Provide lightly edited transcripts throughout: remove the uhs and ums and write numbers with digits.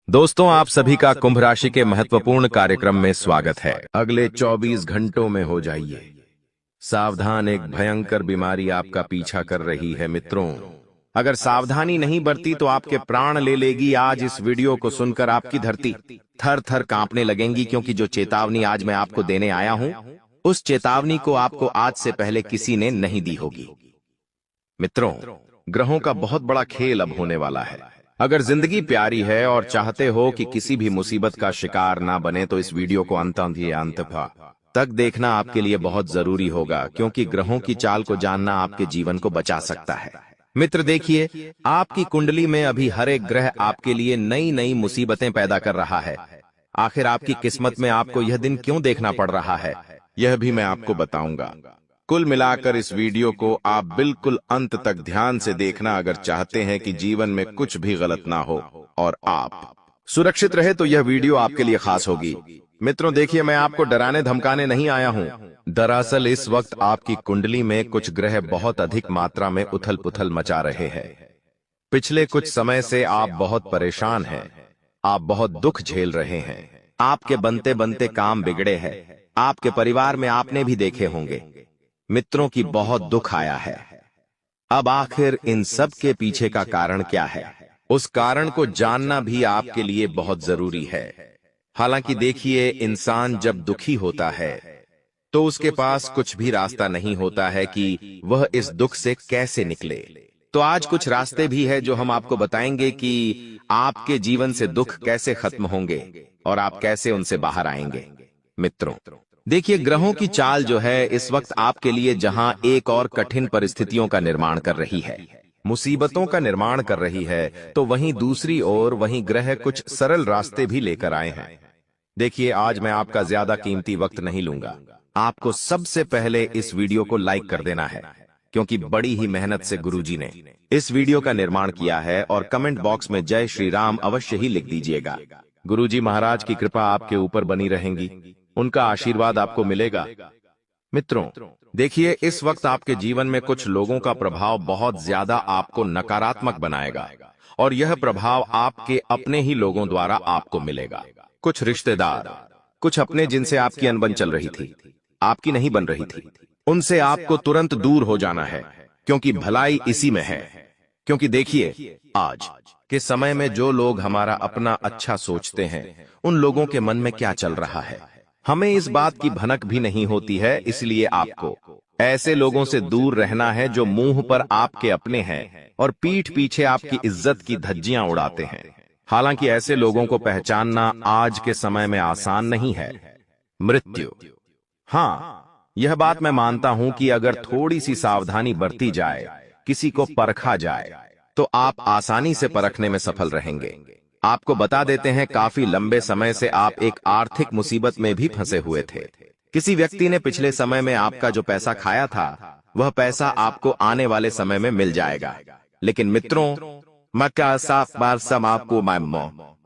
दोस्तों, आप सभी का कुंभ राशि के महत्वपूर्ण कार्यक्रम में स्वागत है। अगले 24 घंटों में हो जाइए सावधान, एक भयंकर बीमारी आपका पीछा कर रही है। मित्रों, अगर सावधानी नहीं बरती तो आपके प्राण ले लेगी। आज इस वीडियो को सुनकर आपकी धरती थर थर कांपने लगेंगी, क्योंकि जो चेतावनी आज मैं आपको देने आया हूं, उस चेतावनी को आपको आज से पहले किसी ने नहीं दी होगी। मित्रों, ग्रहों का बहुत बड़ा खेल अब होने वाला है। अगर जिंदगी प्यारी है और चाहते हो कि किसी भी मुसीबत का शिकार ना बने, तो इस वीडियो को अंत तक देखना आपके लिए बहुत जरूरी होगा, क्योंकि ग्रहों की चाल को जानना आपके जीवन को बचा सकता है। मित्र देखिए, आपकी कुंडली में अभी हर एक ग्रह आपके लिए नई नई मुसीबतें पैदा कर रहा है। आखिर आपकी किस्मत में आपको यह दिन क्यों देखना पड़ रहा है, यह भी मैं आपको बताऊंगा। कुल मिलाकर इस वीडियो को आप बिल्कुल अंत तक ध्यान से देखना, अगर चाहते हैं कि जीवन में कुछ भी गलत ना हो और आप सुरक्षित रहे, तो यह वीडियो आपके लिए खास होगी। मित्रों देखिए, मैं आपको डराने धमकाने नहीं आया हूं। दरअसल इस वक्त आपकी कुंडली में कुछ ग्रह बहुत अधिक मात्रा में उथल पुथल मचा रहे हैं। पिछले कुछ समय से आप बहुत परेशान हैं, आप बहुत दुख झेल रहे हैं। आपके बनते बनते काम बिगड़े हैं। आपके परिवार में आपने भी देखे होंगे मित्रों की बहुत दुख आया है। अब आखिर इन सब के पीछे का कारण क्या है, उस कारण को जानना भी आपके लिए बहुत जरूरी है। हालांकि देखिए, इंसान जब दुखी होता है तो उसके पास कुछ भी रास्ता नहीं होता है कि वह इस दुख से कैसे निकले। तो आज कुछ रास्ते भी है जो हम आपको बताएंगे कि आपके जीवन से दुख कैसे खत्म होंगे और आप कैसे उनसे बाहर आएंगे। मित्रों देखिए, ग्रहों की चाल जो है इस वक्त आपके लिए जहां एक और कठिन परिस्थितियों का निर्माण कर रही है, मुसीबतों का निर्माण कर रही है, तो वहीं दूसरी ओर वहीं ग्रह कुछ सरल रास्ते भी लेकर आए हैं। देखिए, आज मैं आपका ज्यादा कीमती वक्त नहीं लूंगा। आपको सबसे पहले इस वीडियो को लाइक कर देना है, क्योंकि बड़ी ही मेहनत से गुरुजी ने इस वीडियो का निर्माण किया है, और कमेंट बॉक्स में जय श्री राम अवश्य ही लिख दीजिएगा। गुरुजी महाराज की कृपा आपके ऊपर बनी रहेंगी, उनका आशीर्वाद आपको मिलेगा। मित्रों देखिए, इस वक्त आपके जीवन में कुछ लोगों का प्रभाव बहुत ज्यादा आपको नकारात्मक बनाएगा, और यह प्रभाव आपके अपने ही लोगों द्वारा आपको मिलेगा। कुछ रिश्तेदार, कुछ अपने जिनसे आपकी अनबन चल रही थी, आपकी नहीं बन रही थी, उनसे आपको तुरंत दूर हो जाना है, क्योंकि भलाई इसी में है। क्योंकि देखिए, आज के समय में जो लोग हमारा अपना अच्छा सोचते हैं, उन लोगों के मन में क्या चल रहा है हमें इस बात की भनक भी नहीं होती है। इसलिए आपको ऐसे लोगों से दूर रहना है जो मुंह पर आपके अपने हैं और पीठ पीछे आपकी इज्जत की धज्जियां उड़ाते हैं। हालांकि ऐसे लोगों को पहचानना आज के समय में आसान नहीं है। मृत्यु, हाँ, यह बात मैं मानता हूं कि अगर थोड़ी सी सावधानी बरती जाए, किसी को परखा जाए, तो आप आसानी से परखने में सफल रहेंगे। आपको बता देते हैं, काफी लंबे समय से आप एक आर्थिक मुसीबत में भी फंसे हुए थे। किसी व्यक्ति ने पिछले समय में आपका जो पैसा खाया था, वह पैसा आपको आने वाले समय में मिल जाएगा। लेकिन मित्रों,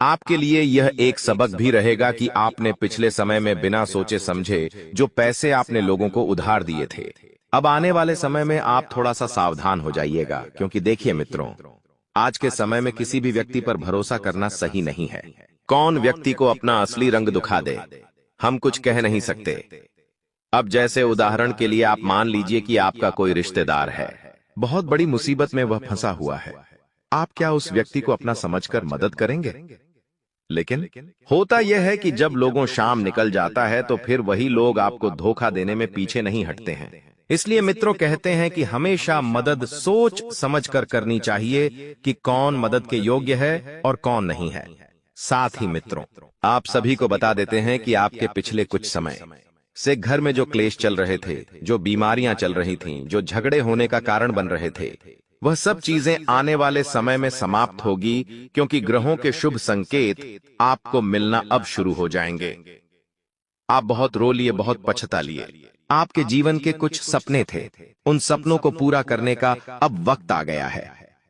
आपके लिए यह एक सबक भी रहेगा कि आपने पिछले समय में बिना सोचे समझे जो पैसे आपने लोगों को उधार दिए थे, अब आने वाले समय में आप थोड़ा सा सावधान हो जाइएगा। क्योंकि देखिए मित्रों, आज के समय में किसी भी व्यक्ति पर भरोसा करना सही नहीं है। कौन व्यक्ति को अपना असली रंग दिखा दे, हम कुछ कह नहीं सकते। अब जैसे उदाहरण के लिए आप मान लीजिए कि आपका कोई रिश्तेदार है, बहुत बड़ी मुसीबत में वह फंसा हुआ है। आप क्या उस व्यक्ति को अपना समझकर मदद करेंगे? लेकिन होता यह है कि जब लोगों शाम निकल जाता है, तो फिर वही लोग आपको धोखा देने में पीछे नहीं हटते हैं। इसलिए मित्रों कहते हैं कि हमेशा मदद सोच समझकर करनी चाहिए कि कौन मदद के योग्य है और कौन नहीं है। साथ ही मित्रों, आप सभी को बता देते हैं कि आपके पिछले कुछ समय से घर में जो क्लेश चल रहे थे, जो बीमारियां चल रही थीं, जो झगड़े होने का कारण बन रहे थे, वह सब चीजें आने वाले समय में समाप्त होगी, क्योंकि ग्रहों के शुभ संकेत आपको मिलना अब शुरू हो जाएंगे। आप बहुत रो लिए, बहुत पछता लिए। आपके जीवन के कुछ सपने थे, उन सपनों को पूरा करने का अब वक्त आ गया है।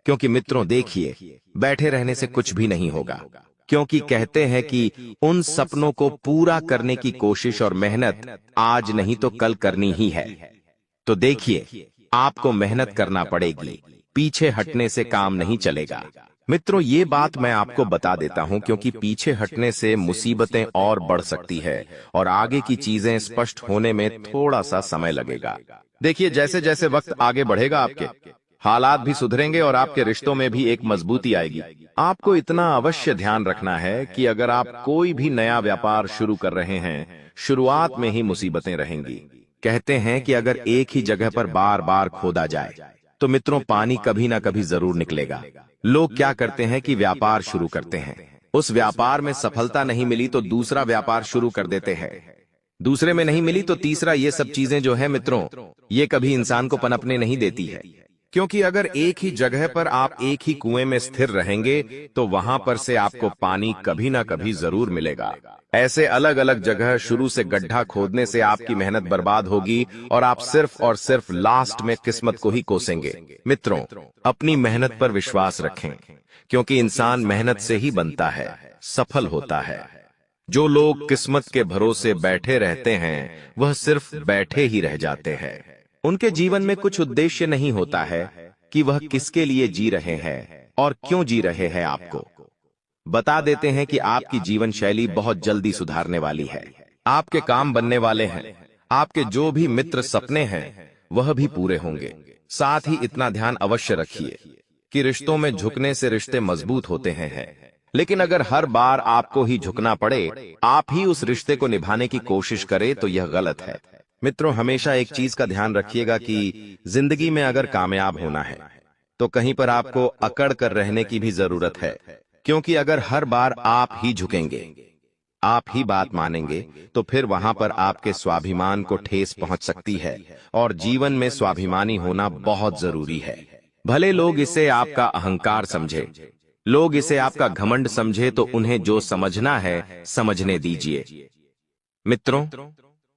क्योंकि मित्रों देखिए, बैठे रहने से कुछ भी नहीं होगा, क्योंकि कहते हैं कि उन सपनों को पूरा करने की कोशिश और मेहनत आज नहीं तो कल करनी ही है। तो देखिए, आपको मेहनत करना पड़ेगी, पीछे हटने से काम नहीं चलेगा। मित्रों, ये बात मैं आपको बता देता हूं क्योंकि पीछे हटने से मुसीबतें और बढ़ सकती है और आगे की चीजें स्पष्ट होने में थोड़ा सा समय लगेगा। देखिए, जैसे जैसे वक्त आगे बढ़ेगा आपके हालात भी सुधरेंगे और आपके रिश्तों में भी एक मजबूती आएगी। आपको इतना अवश्य ध्यान रखना है कि अगर आप कोई भी नया व्यापार शुरू कर रहे हैं, शुरुआत में ही मुसीबतें रहेंगी। कहते हैं कि अगर एक ही जगह पर बार बार खोदा जाए तो मित्रों, पानी कभी ना कभी जरूर निकलेगा। लोग क्या करते हैं कि व्यापार शुरू करते हैं, उस व्यापार में सफलता नहीं मिली तो दूसरा व्यापार शुरू कर देते हैं, दूसरे में नहीं मिली तो तीसरा। ये सब चीजें जो है मित्रों, ये कभी इंसान को पनपने नहीं देती है, क्योंकि अगर एक ही जगह पर आप एक ही कुएं में स्थिर रहेंगे तो वहां पर से आपको पानी कभी ना कभी जरूर मिलेगा। ऐसे अलग अलग जगह शुरू से गड्ढा खोदने से आपकी मेहनत बर्बाद होगी और आप सिर्फ और सिर्फ लास्ट में किस्मत को ही कोसेंगे। मित्रों, अपनी मेहनत पर विश्वास रखें, क्योंकि इंसान मेहनत से ही बनता है, सफल होता है। जो लोग किस्मत के भरोसे बैठे रहते हैं वह सिर्फ बैठे ही रह जाते हैं। उनके जीवन में कुछ उद्देश्य नहीं होता है कि वह किसके लिए जी रहे हैं और क्यों जी रहे हैं। आपको बता देते हैं कि आपकी जीवन शैली बहुत जल्दी सुधारने वाली है। आपके काम बनने वाले हैं, आपके जो भी मित्र सपने हैं वह भी पूरे होंगे। साथ ही इतना ध्यान अवश्य रखिए कि रिश्तों में झुकने से रिश्ते मजबूत होते हैं, लेकिन अगर हर बार आपको ही झुकना पड़े, आप ही उस रिश्ते को निभाने की कोशिश करें तो यह गलत है। मित्रों, हमेशा एक चीज का ध्यान रखिएगा कि जिंदगी में अगर कामयाब होना है तो कहीं पर आपको अकड़ कर रहने की भी जरूरत है, क्योंकि अगर हर बार आप ही झुकेंगे, आप ही बात मानेंगे तो फिर वहां पर आपके स्वाभिमान को ठेस पहुंच सकती है और जीवन में स्वाभिमानी होना बहुत जरूरी है। भले लोग इसे आपका अहंकार समझे, लोग इसे आपका घमंड समझे, तो उन्हें जो समझना है समझने दीजिए। मित्रों,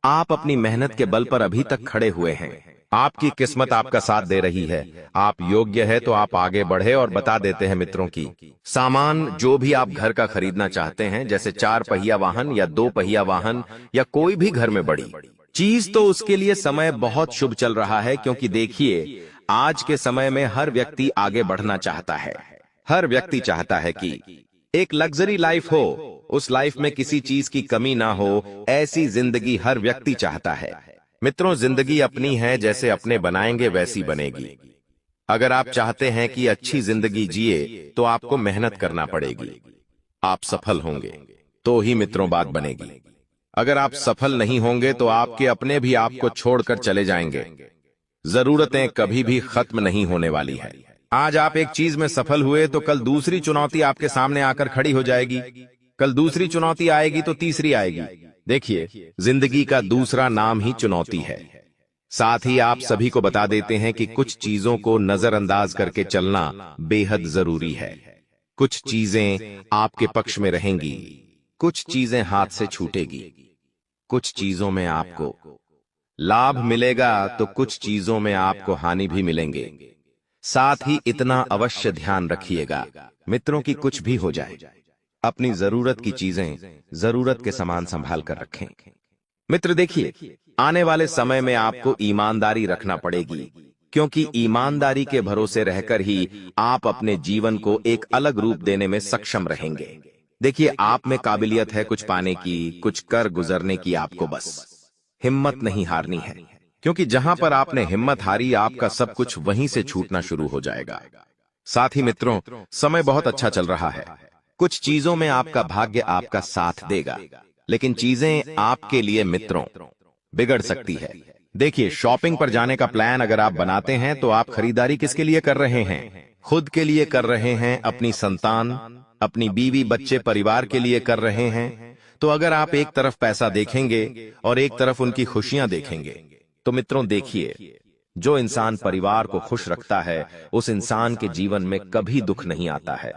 आप अपनी मेहनत के बल पर अभी तक खड़े हुए हैं, आपकी किस्मत आपका साथ दे रही है, आप योग्य है तो आप आगे बढ़े। और बता देते हैं मित्रों की सामान जो भी आप घर का खरीदना चाहते हैं, जैसे 4 पहिया वाहन या 2 पहिया वाहन या कोई भी घर में बड़ी चीज, तो उसके लिए समय बहुत शुभ चल रहा है। क्योंकि देखिए, आज के समय में हर व्यक्ति आगे बढ़ना चाहता है, हर व्यक्ति चाहता है कि एक लग्जरी लाइफ हो, उस लाइफ में किसी चीज की कमी ना हो, ऐसी जिंदगी हर व्यक्ति चाहता है। मित्रों, जिंदगी अपनी है, जैसे अपने बनाएंगे वैसी बनेगी। अगर आप चाहते हैं कि अच्छी जिंदगी जिए तो आपको मेहनत करना पड़ेगी, आप सफल होंगे तो ही मित्रों बात बनेगी। अगर आप सफल नहीं होंगे तो आपके अपने भी आपको छोड़कर चले जाएंगे। जरूरतें कभी भी खत्म नहीं होने वाली है। आज आप एक चीज में सफल हुए तो कल दूसरी चुनौती आपके सामने आकर खड़ी हो जाएगी, कल दूसरी चुनौती आएगी तो तीसरी आएगी। देखिए, जिंदगी का दूसरा नाम ही चुनौती है। साथ ही आप सभी को बता देते हैं कि कुछ चीजों को नजरअंदाज करके चलना बेहद जरूरी है। कुछ चीजें आपके पक्ष में रहेंगी, कुछ चीजें हाथ से छूटेगी। कुछ चीजों में आपको लाभ मिलेगा तो कुछ चीजों में आपको हानि भी मिलेंगे। साथ ही इतना अवश्य ध्यान रखिएगा मित्रों की कुछ भी हो जाए, अपनी जरूरत की चीजें जरूरत के समान संभाल कर रखें। मित्र देखिए, आने वाले समय में आपको ईमानदारी रखना पड़ेगी, क्योंकि ईमानदारी के भरोसे रहकर ही आप अपने जीवन को एक अलग रूप देने में सक्षम रहेंगे। देखिए, आप में काबिलियत है कुछ पाने की, कुछ कर गुजरने की। आपको बस हिम्मत नहीं हारनी है, क्योंकि जहां पर आपने हिम्मत हारी, आपका सब कुछ वहीं से छूटना शुरू हो जाएगा। साथ ही मित्रों, समय बहुत अच्छा चल रहा है। कुछ चीजों में आपका भाग्य आपका साथ देगा, लेकिन चीजें आपके लिए मित्रों बिगड़ सकती है। देखिए, शॉपिंग पर जाने का प्लान अगर आप बनाते हैं तो आप खरीदारी किसके लिए कर रहे हैं? खुद के लिए कर रहे हैं, अपनी संतान, अपनी बीवी बच्चे परिवार के लिए कर रहे हैं। तो अगर आप एक तरफ पैसा देखेंगे और एक तरफ उनकी खुशियां देखेंगे, तो मित्रों देखिए, जो इंसान परिवार को खुश रखता है उस इंसान के जीवन में कभी दुख नहीं आता है।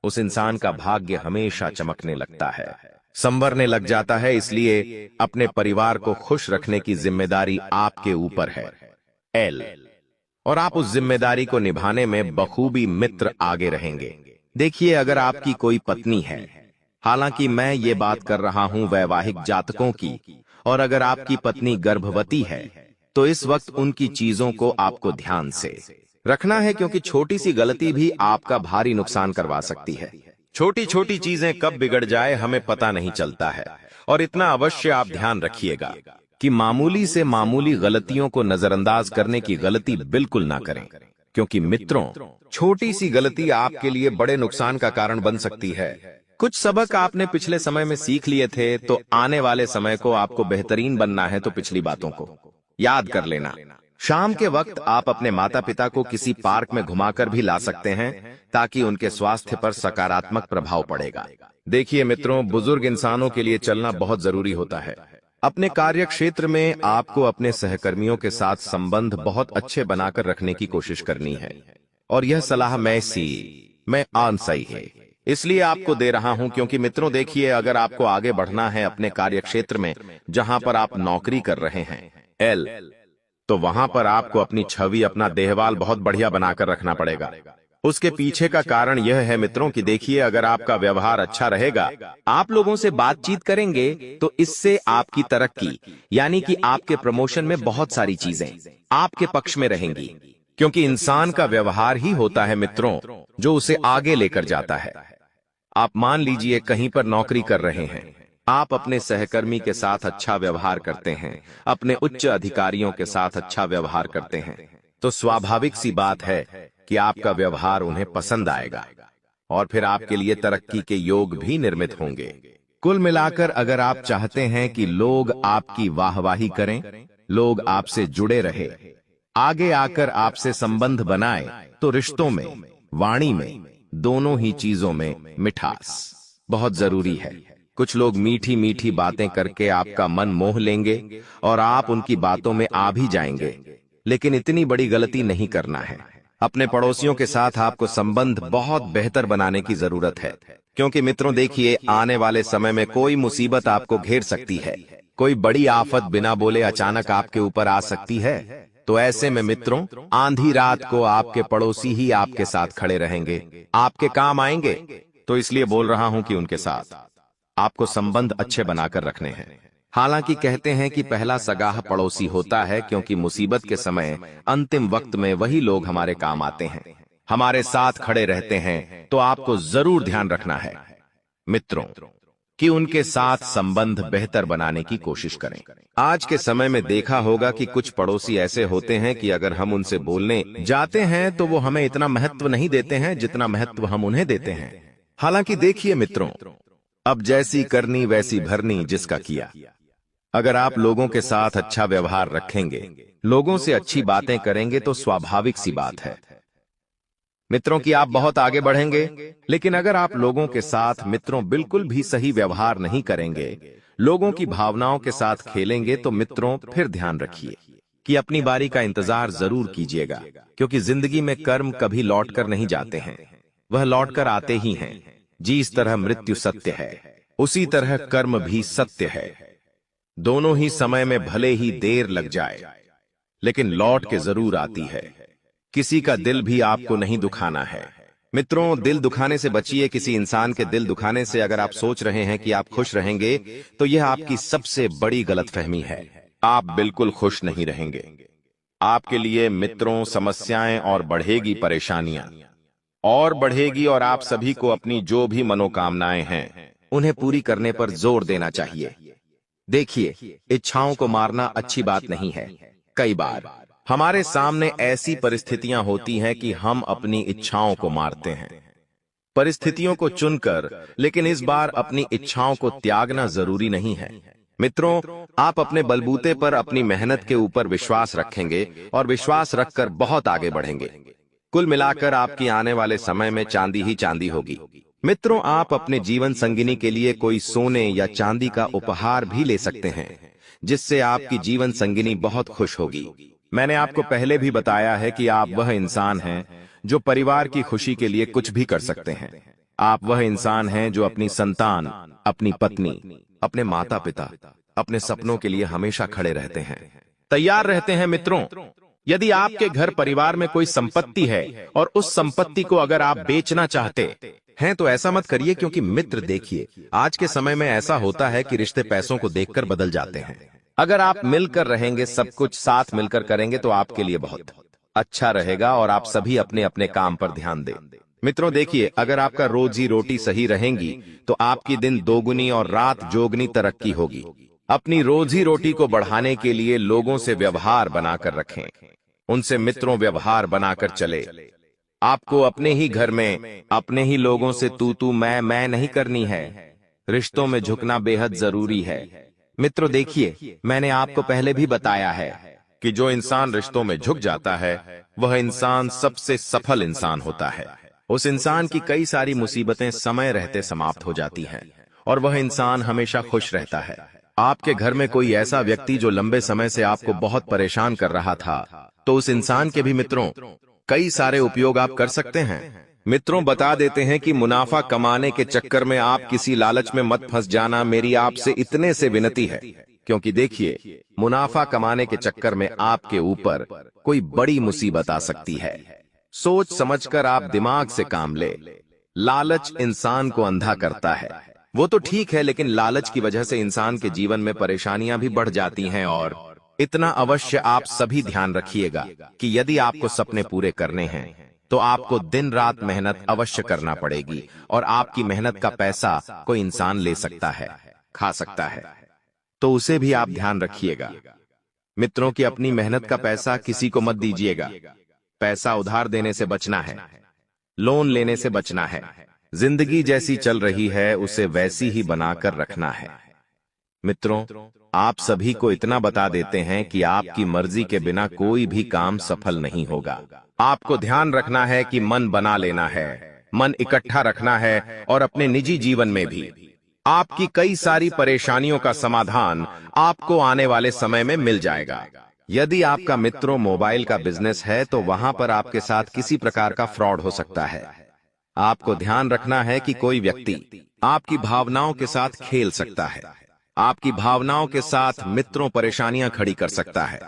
उस इंसान का भाग्य हमेशा चमकने लगता है, संवरने लग जाता है। इसलिए अपने परिवार को खुश रखने की जिम्मेदारी आपके ऊपर है एल, और आप उस जिम्मेदारी को निभाने में बखूबी मित्र आगे रहेंगे। देखिए, अगर आपकी कोई पत्नी है, हालांकि मैं ये बात कर रहा हूं वैवाहिक जातकों की, और अगर आपकी पत्नी गर्भवती है तो इस वक्त उनकी चीजों को आपको ध्यान से रखना है, क्योंकि छोटी सी गलती भी आपका भारी नुकसान करवा सकती है। छोटी छोटी चीजें कब बिगड़ जाए हमें पता नहीं चलता है, और इतना अवश्य आप ध्यान रखिएगा कि मामूली से मामूली गलतियों को नजरअंदाज करने की गलती बिल्कुल ना करें, क्योंकि मित्रों, छोटी सी गलती आपके लिए बड़े नुकसान का कारण बन सकती है। कुछ सबक आपने पिछले समय में सीख लिए थे, तो आने वाले समय को आपको बेहतरीन बनना है तो पिछली बातों को याद कर लेना। शाम के वक्त आप अपने माता पिता को किसी पार्क में घुमाकर भी ला सकते हैं, ताकि उनके स्वास्थ्य पर सकारात्मक प्रभाव पड़ेगा। देखिए मित्रों, बुजुर्ग इंसानों के लिए चलना बहुत जरूरी होता है। अपने कार्य क्षेत्र में आपको अपने सहकर्मियों के साथ संबंध बहुत अच्छे बनाकर रखने की कोशिश करनी है, और यह सलाह मैं आनसाई है इसलिए आपको दे रहा हूं, क्योंकि मित्रों देखिए, अगर आपको आगे बढ़ना है अपने कार्य क्षेत्र में जहां पर आप नौकरी कर रहे हैं तो वहां पर आपको अपनी छवि, अपना देहवाल बहुत बढ़िया बनाकर रखना पड़ेगा। उसके पीछे का कारण यह है मित्रों कि देखिए, अगर आपका व्यवहार अच्छा रहेगा, आप लोगों से बातचीत करेंगे, तो इससे आपकी तरक्की यानी कि आपके प्रमोशन में बहुत सारी चीजें आपके पक्ष में रहेंगी, क्योंकि इंसान का व्यवहार ही होता है मित्रों जो उसे आगे लेकर जाता है। आप मान लीजिए कहीं पर नौकरी कर रहे हैं, आप अपने सहकर्मी के साथ अच्छा व्यवहार करते हैं, अपने उच्च अधिकारियों के साथ अच्छा व्यवहार करते हैं, तो स्वाभाविक सी बात है कि आपका व्यवहार उन्हें पसंद आएगा, और फिर आपके लिए तरक्की के योग भी निर्मित होंगे। कुल मिलाकर, अगर आप चाहते हैं कि लोग आपकी वाहवाही करें, लोग आपसे जुड़े रहे, आगे आकर आपसे संबंध बनाए, तो रिश्तों में, वाणी में, दोनों ही चीजों में मिठास बहुत जरूरी है। कुछ लोग मीठी मीठी बातें करके आपका मन मोह लेंगे और आप उनकी बातों में आ भी जाएंगे, लेकिन इतनी बड़ी गलती नहीं करना है। अपने पड़ोसियों के साथ आपको संबंध बहुत बेहतर बनाने की जरूरत है, क्योंकि मित्रों देखिए, आने वाले समय में कोई मुसीबत आपको घेर सकती है, कोई बड़ी आफत बिना बोले अचानक आपके ऊपर आ सकती है। तो ऐसे में मित्रों, आंधी रात को आपके पड़ोसी ही आपके साथ खड़े रहेंगे, आपके काम आएंगे। तो इसलिए बोल रहा हूं कि उनके साथ आपको संबंध अच्छे बनाकर रखने हैं। हालांकि कहते हैं कि पहला सगाह पड़ोसी होता है, क्योंकि मुसीबत के समय अंतिम वक्त में वही लोग हमारे काम आते हैं, हमारे साथ खड़े रहते हैं। तो आपको जरूर ध्यान रखना है मित्रों कि उनके साथ संबंध बेहतर बनाने की कोशिश करें। आज के समय में देखा होगा कि कुछ पड़ोसी ऐसे होते हैं कि अगर हम उनसे बोलने जाते हैं तो वो हमें इतना महत्व नहीं देते हैं जितना महत्व हम उन्हें देते हैं। हालांकि देखिए मित्रों, अब जैसी करनी वैसी भरनी जिसका किया। अगर आप लोगों के साथ अच्छा व्यवहार रखेंगे, लोगों से अच्छी बातें करेंगे, तो स्वाभाविक सी बात है मित्रों कि आप बहुत आगे बढ़ेंगे। लेकिन अगर आप लोगों के साथ मित्रों बिल्कुल भी सही व्यवहार नहीं करेंगे, लोगों की भावनाओं के साथ खेलेंगे, तो मित्रों फिर ध्यान रखिए कि अपनी बारी का इंतजार जरूर कीजिएगा, क्योंकि जिंदगी में कर्म कभी लौट कर नहीं जाते हैं, वह लौट कर आते ही हैं। जिस तरह मृत्यु सत्य है, उसी तरह कर्म भी सत्य है। दोनों ही समय में भले ही देर लग जाए, लेकिन लौट के जरूर आती है। किसी का दिल भी आपको नहीं दुखाना है मित्रों। दिल दुखाने से बचिए। किसी इंसान के दिल दुखाने से अगर आप सोच रहे हैं कि आप खुश रहेंगे, तो यह आपकी सबसे बड़ी गलतफहमी है। आप बिल्कुल खुश नहीं रहेंगे। आपके लिए मित्रों समस्याएं और बढ़ेगी, परेशानियां और बढ़ेगी, और आप सभी को अपनी जो भी मनोकामनाएं हैं उन्हें पूरी करने पर जोर देना चाहिए। देखिए, इच्छाओं को मारना अच्छी बात नहीं है। कई बार हमारे सामने ऐसी परिस्थितियां होती हैं कि हम अपनी इच्छाओं को मारते हैं, परिस्थितियों को चुनकर, लेकिन इस बार अपनी इच्छाओं को त्यागना जरूरी नहीं है। मित्रों, आप अपने बलबूते पर अपनी मेहनत के ऊपर विश्वास रखेंगे और विश्वास रखकर बहुत आगे बढ़ेंगे। कुल मिलाकर आपकी आने वाले समय में चांदी ही चांदी होगी। मित्रों, आप अपने जीवन संगिनी के लिए कोई सोने या चांदी का उपहार भी ले सकते हैं, जिससे आपकी जीवन संगिनी बहुत खुश होगी। मैंने आपको पहले भी बताया है कि आप वह इंसान हैं जो परिवार की खुशी के लिए कुछ भी कर सकते हैं। आप वह इंसान हैं जो अपनी संतान, अपनी पत्नी, अपने माता पिता, अपने सपनों के लिए हमेशा खड़े रहते हैं, तैयार रहते हैं। मित्रों, यदि आपके घर परिवार में कोई संपत्ति है और उस संपत्ति को अगर आप बेचना चाहते हैं, तो ऐसा मत करिए, क्योंकि मित्र देखिए, आज के समय में ऐसा होता है कि रिश्ते पैसों को देखकर बदल जाते हैं। अगर आप मिलकर रहेंगे, सब कुछ साथ मिलकर करेंगे, तो आपके लिए बहुत अच्छा रहेगा और आप सभी अपने अपने काम पर ध्यान दें। मित्रों देखिए, अगर आपका रोजी रोटी सही रहेंगी तो आपकी दिन दोगुनी और रात जोगनी तरक्की होगी। अपनी रोजी रोटी को बढ़ाने के लिए लोगों से व्यवहार बनाकर रखें, उनसे मित्रों व्यवहार बनाकर चले। आपको अपने ही घर में अपने ही लोगों से तू मैं नहीं करनी है। रिश्तों में झुकना बेहद जरूरी है। मित्रों देखिए, मैंने आपको पहले भी बताया है कि जो इंसान रिश्तों में झुक जाता है वह इंसान सबसे सफल इंसान होता है। उस इंसान की कई सारी मुसीबतें समय रहते समाप्त हो जाती हैं और वह इंसान हमेशा खुश रहता है। आपके घर में कोई ऐसा व्यक्ति जो लंबे समय से आपको बहुत परेशान कर रहा था, तो उस इंसान के भी मित्रों कई सारे उपयोग आप कर सकते हैं। मित्रों बता देते हैं कि मुनाफा कमाने के चक्कर में आप किसी लालच में मत फंस जाना, मेरी आपसे इतने से विनती है। क्योंकि देखिए, मुनाफा कमाने के चक्कर में आपके ऊपर कोई बड़ी मुसीबत आ सकती है। सोच समझकर आप दिमाग से काम ले। लालच इंसान को अंधा करता है, वो तो ठीक है, लेकिन लालच की वजह से इंसान के जीवन में परेशानियां भी बढ़ जाती हैं। और इतना अवश्य आप सभी ध्यान रखिएगा कि यदि आपको सपने पूरे करने हैं तो आपको दिन रात मेहनत अवश्य करना पड़ेगी। और आपकी मेहनत का पैसा कोई इंसान ले सकता है, खा सकता है, तो उसे भी आप ध्यान रखिएगा। मित्रों की अपनी मेहनत का पैसा किसी को मत दीजिएगा। पैसा उधार देने से बचना है, लोन लेने से बचना है। जिंदगी जैसी चल रही है उसे वैसी ही बनाकर रखना है। मित्रों, आप सभी को इतना बता देते हैं कि आपकी मर्जी के बिना कोई भी काम सफल नहीं होगा। आपको ध्यान रखना है कि मन बना लेना है, मन इकट्ठा रखना है और अपने निजी जीवन में भी आपकी कई सारी परेशानियों का समाधान आपको आने वाले समय में मिल जाएगा। यदि आपका मित्रों मोबाइल का बिजनेस है तो वहां पर आपके साथ किसी प्रकार का फ्रॉड हो सकता है। आपको ध्यान रखना है कि कोई व्यक्ति आपकी भावनाओं के साथ खेल सकता है, आपकी भावनाओं के साथ मित्रों परेशानियां खड़ी कर सकता है।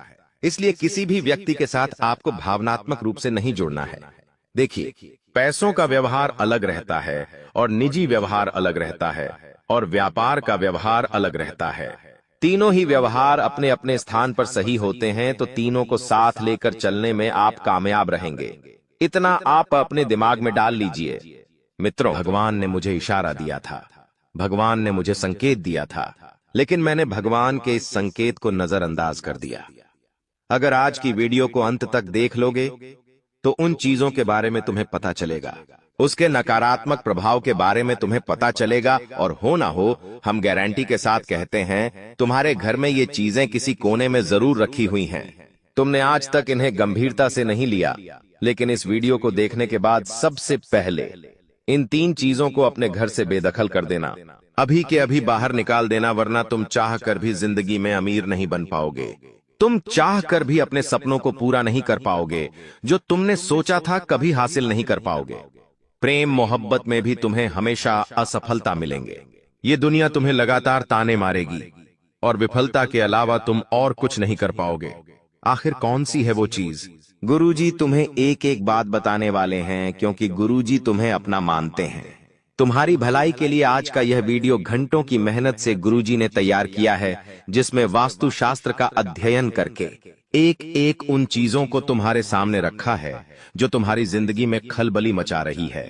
इसलिए किसी भी व्यक्ति के साथ आपको भावनात्मक रूप से नहीं जुड़ना है। देखिए, पैसों का व्यवहार अलग रहता है और निजी व्यवहार अलग रहता है और व्यापार का व्यवहार अलग रहता है। तीनों ही व्यवहार अपने अपने स्थान पर सही होते हैं, तो तीनों को साथ लेकर चलने में आप कामयाब रहेंगे। इतना आप अपने दिमाग में डाल लीजिए। मित्रों, भगवान ने मुझे इशारा दिया था, भगवान ने मुझे संकेत दिया था, लेकिन मैंने भगवान के इस संकेत को नजरअंदाज कर दिया। अगर आज की वीडियो को अंत तक देख लोगे तो उन चीजों के बारे में तुम्हें पता चलेगा, उसके नकारात्मक प्रभाव के बारे में तुम्हें पता चलेगा। और हो ना हो, हम गारंटी के साथ कहते हैं तुम्हारे घर में ये चीजें किसी कोने में जरूर रखी हुई हैं। तुमने आज तक इन्हें गंभीरता से नहीं लिया, लेकिन इस वीडियो को देखने के बाद सबसे पहले इन 3 चीजों को अपने घर से बेदखल कर देना, अभी के अभी बाहर निकाल देना, वरना तुम चाह कर भी जिंदगी में अमीर नहीं बन पाओगे। तुम चाह कर भी अपने सपनों को पूरा नहीं कर पाओगे, जो तुमने सोचा था कभी हासिल नहीं कर पाओगे। प्रेम मोहब्बत में भी तुम्हें हमेशा असफलता मिलेंगे। ये दुनिया तुम्हें लगातार ताने मारेगी और विफलता के अलावा तुम और कुछ नहीं कर पाओगे। आखिर कौन सी है वो चीज? गुरुजी तुम्हें एक एक बात बताने वाले हैं, क्योंकि गुरुजी तुम्हें अपना मानते हैं। तुम्हारी भलाई के लिए आज का यह वीडियो घंटों की मेहनत से गुरुजी ने तैयार किया है, जिसमें वास्तुशास्त्र का अध्ययन करके एक एक उन चीजों को तुम्हारे सामने रखा है जो तुम्हारी जिंदगी में खलबली मचा रही है,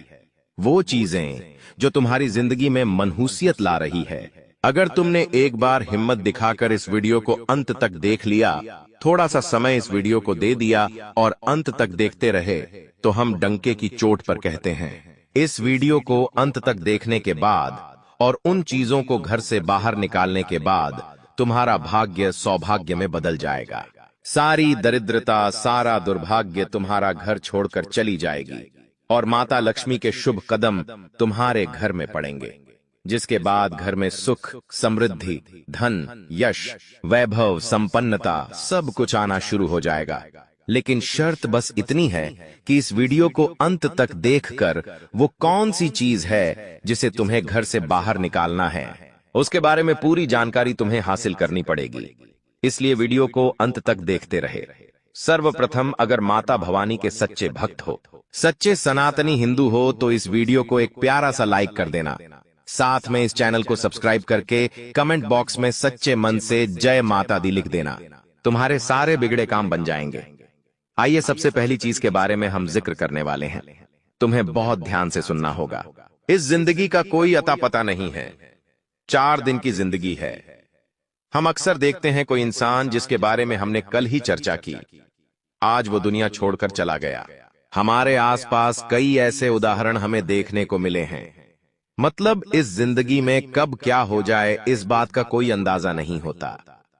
वो चीजें जो तुम्हारी जिंदगी में मनहूसियत ला रही है। अगर तुमने एक बार हिम्मत दिखाकर इस वीडियो को अंत तक देख लिया, थोड़ा सा समय इस वीडियो को दे दिया और अंत तक देखते रहे, तो हम डंके की चोट पर कहते हैं। इस वीडियो को अंत तक देखने के बाद और उन चीजों को घर से बाहर निकालने के बाद तुम्हारा भाग्य सौभाग्य में बदल जाएगा। सारी दरिद्रता, सारा दुर्भाग्य तुम्हारा घर छोड़कर चली जाएगी और माता लक्ष्मी के शुभ कदम तुम्हारे घर में पड़ेंगे, जिसके बाद घर में सुख, समृद्धि, धन, यश, वैभव, संपन्नता सब कुछ आना शुरू हो जाएगा। लेकिन शर्त बस इतनी है कि इस वीडियो को अंत तक देखकर वो कौन सी चीज है जिसे तुम्हें घर से बाहर निकालना है, उसके बारे में पूरी जानकारी तुम्हें हासिल करनी पड़ेगी। इसलिए वीडियो को अंत तक देखते रहे। सर्वप्रथम, अगर माता भवानी के सच्चे भक्त हो, सच्चे सनातनी हिंदू हो, तो इस वीडियो को एक प्यारा सा लाइक कर देना। साथ में इस चैनल को सब्सक्राइब करके कमेंट बॉक्स में सच्चे मन से जय माता दी लिख देना। तुम्हारे सारे बिगड़े काम बन जाएंगे। आइए सबसे पहली चीज के बारे में हम जिक्र करने वाले हैं। तुम्हें बहुत ध्यान से सुनना होगा। इस जिंदगी का कोई अता पता नहीं है। 4 दिन की जिंदगी है। हम अक्सर देखते हैं कोई इंसान जिसके बारे में हमने कल ही चर्चा की, आज वो दुनिया छोड़कर चला गया। हमारे आसपास कई ऐसे उदाहरण हमें देखने को मिले हैं। मतलब इस जिंदगी में कब क्या हो जाए इस बात का कोई अंदाजा नहीं होता।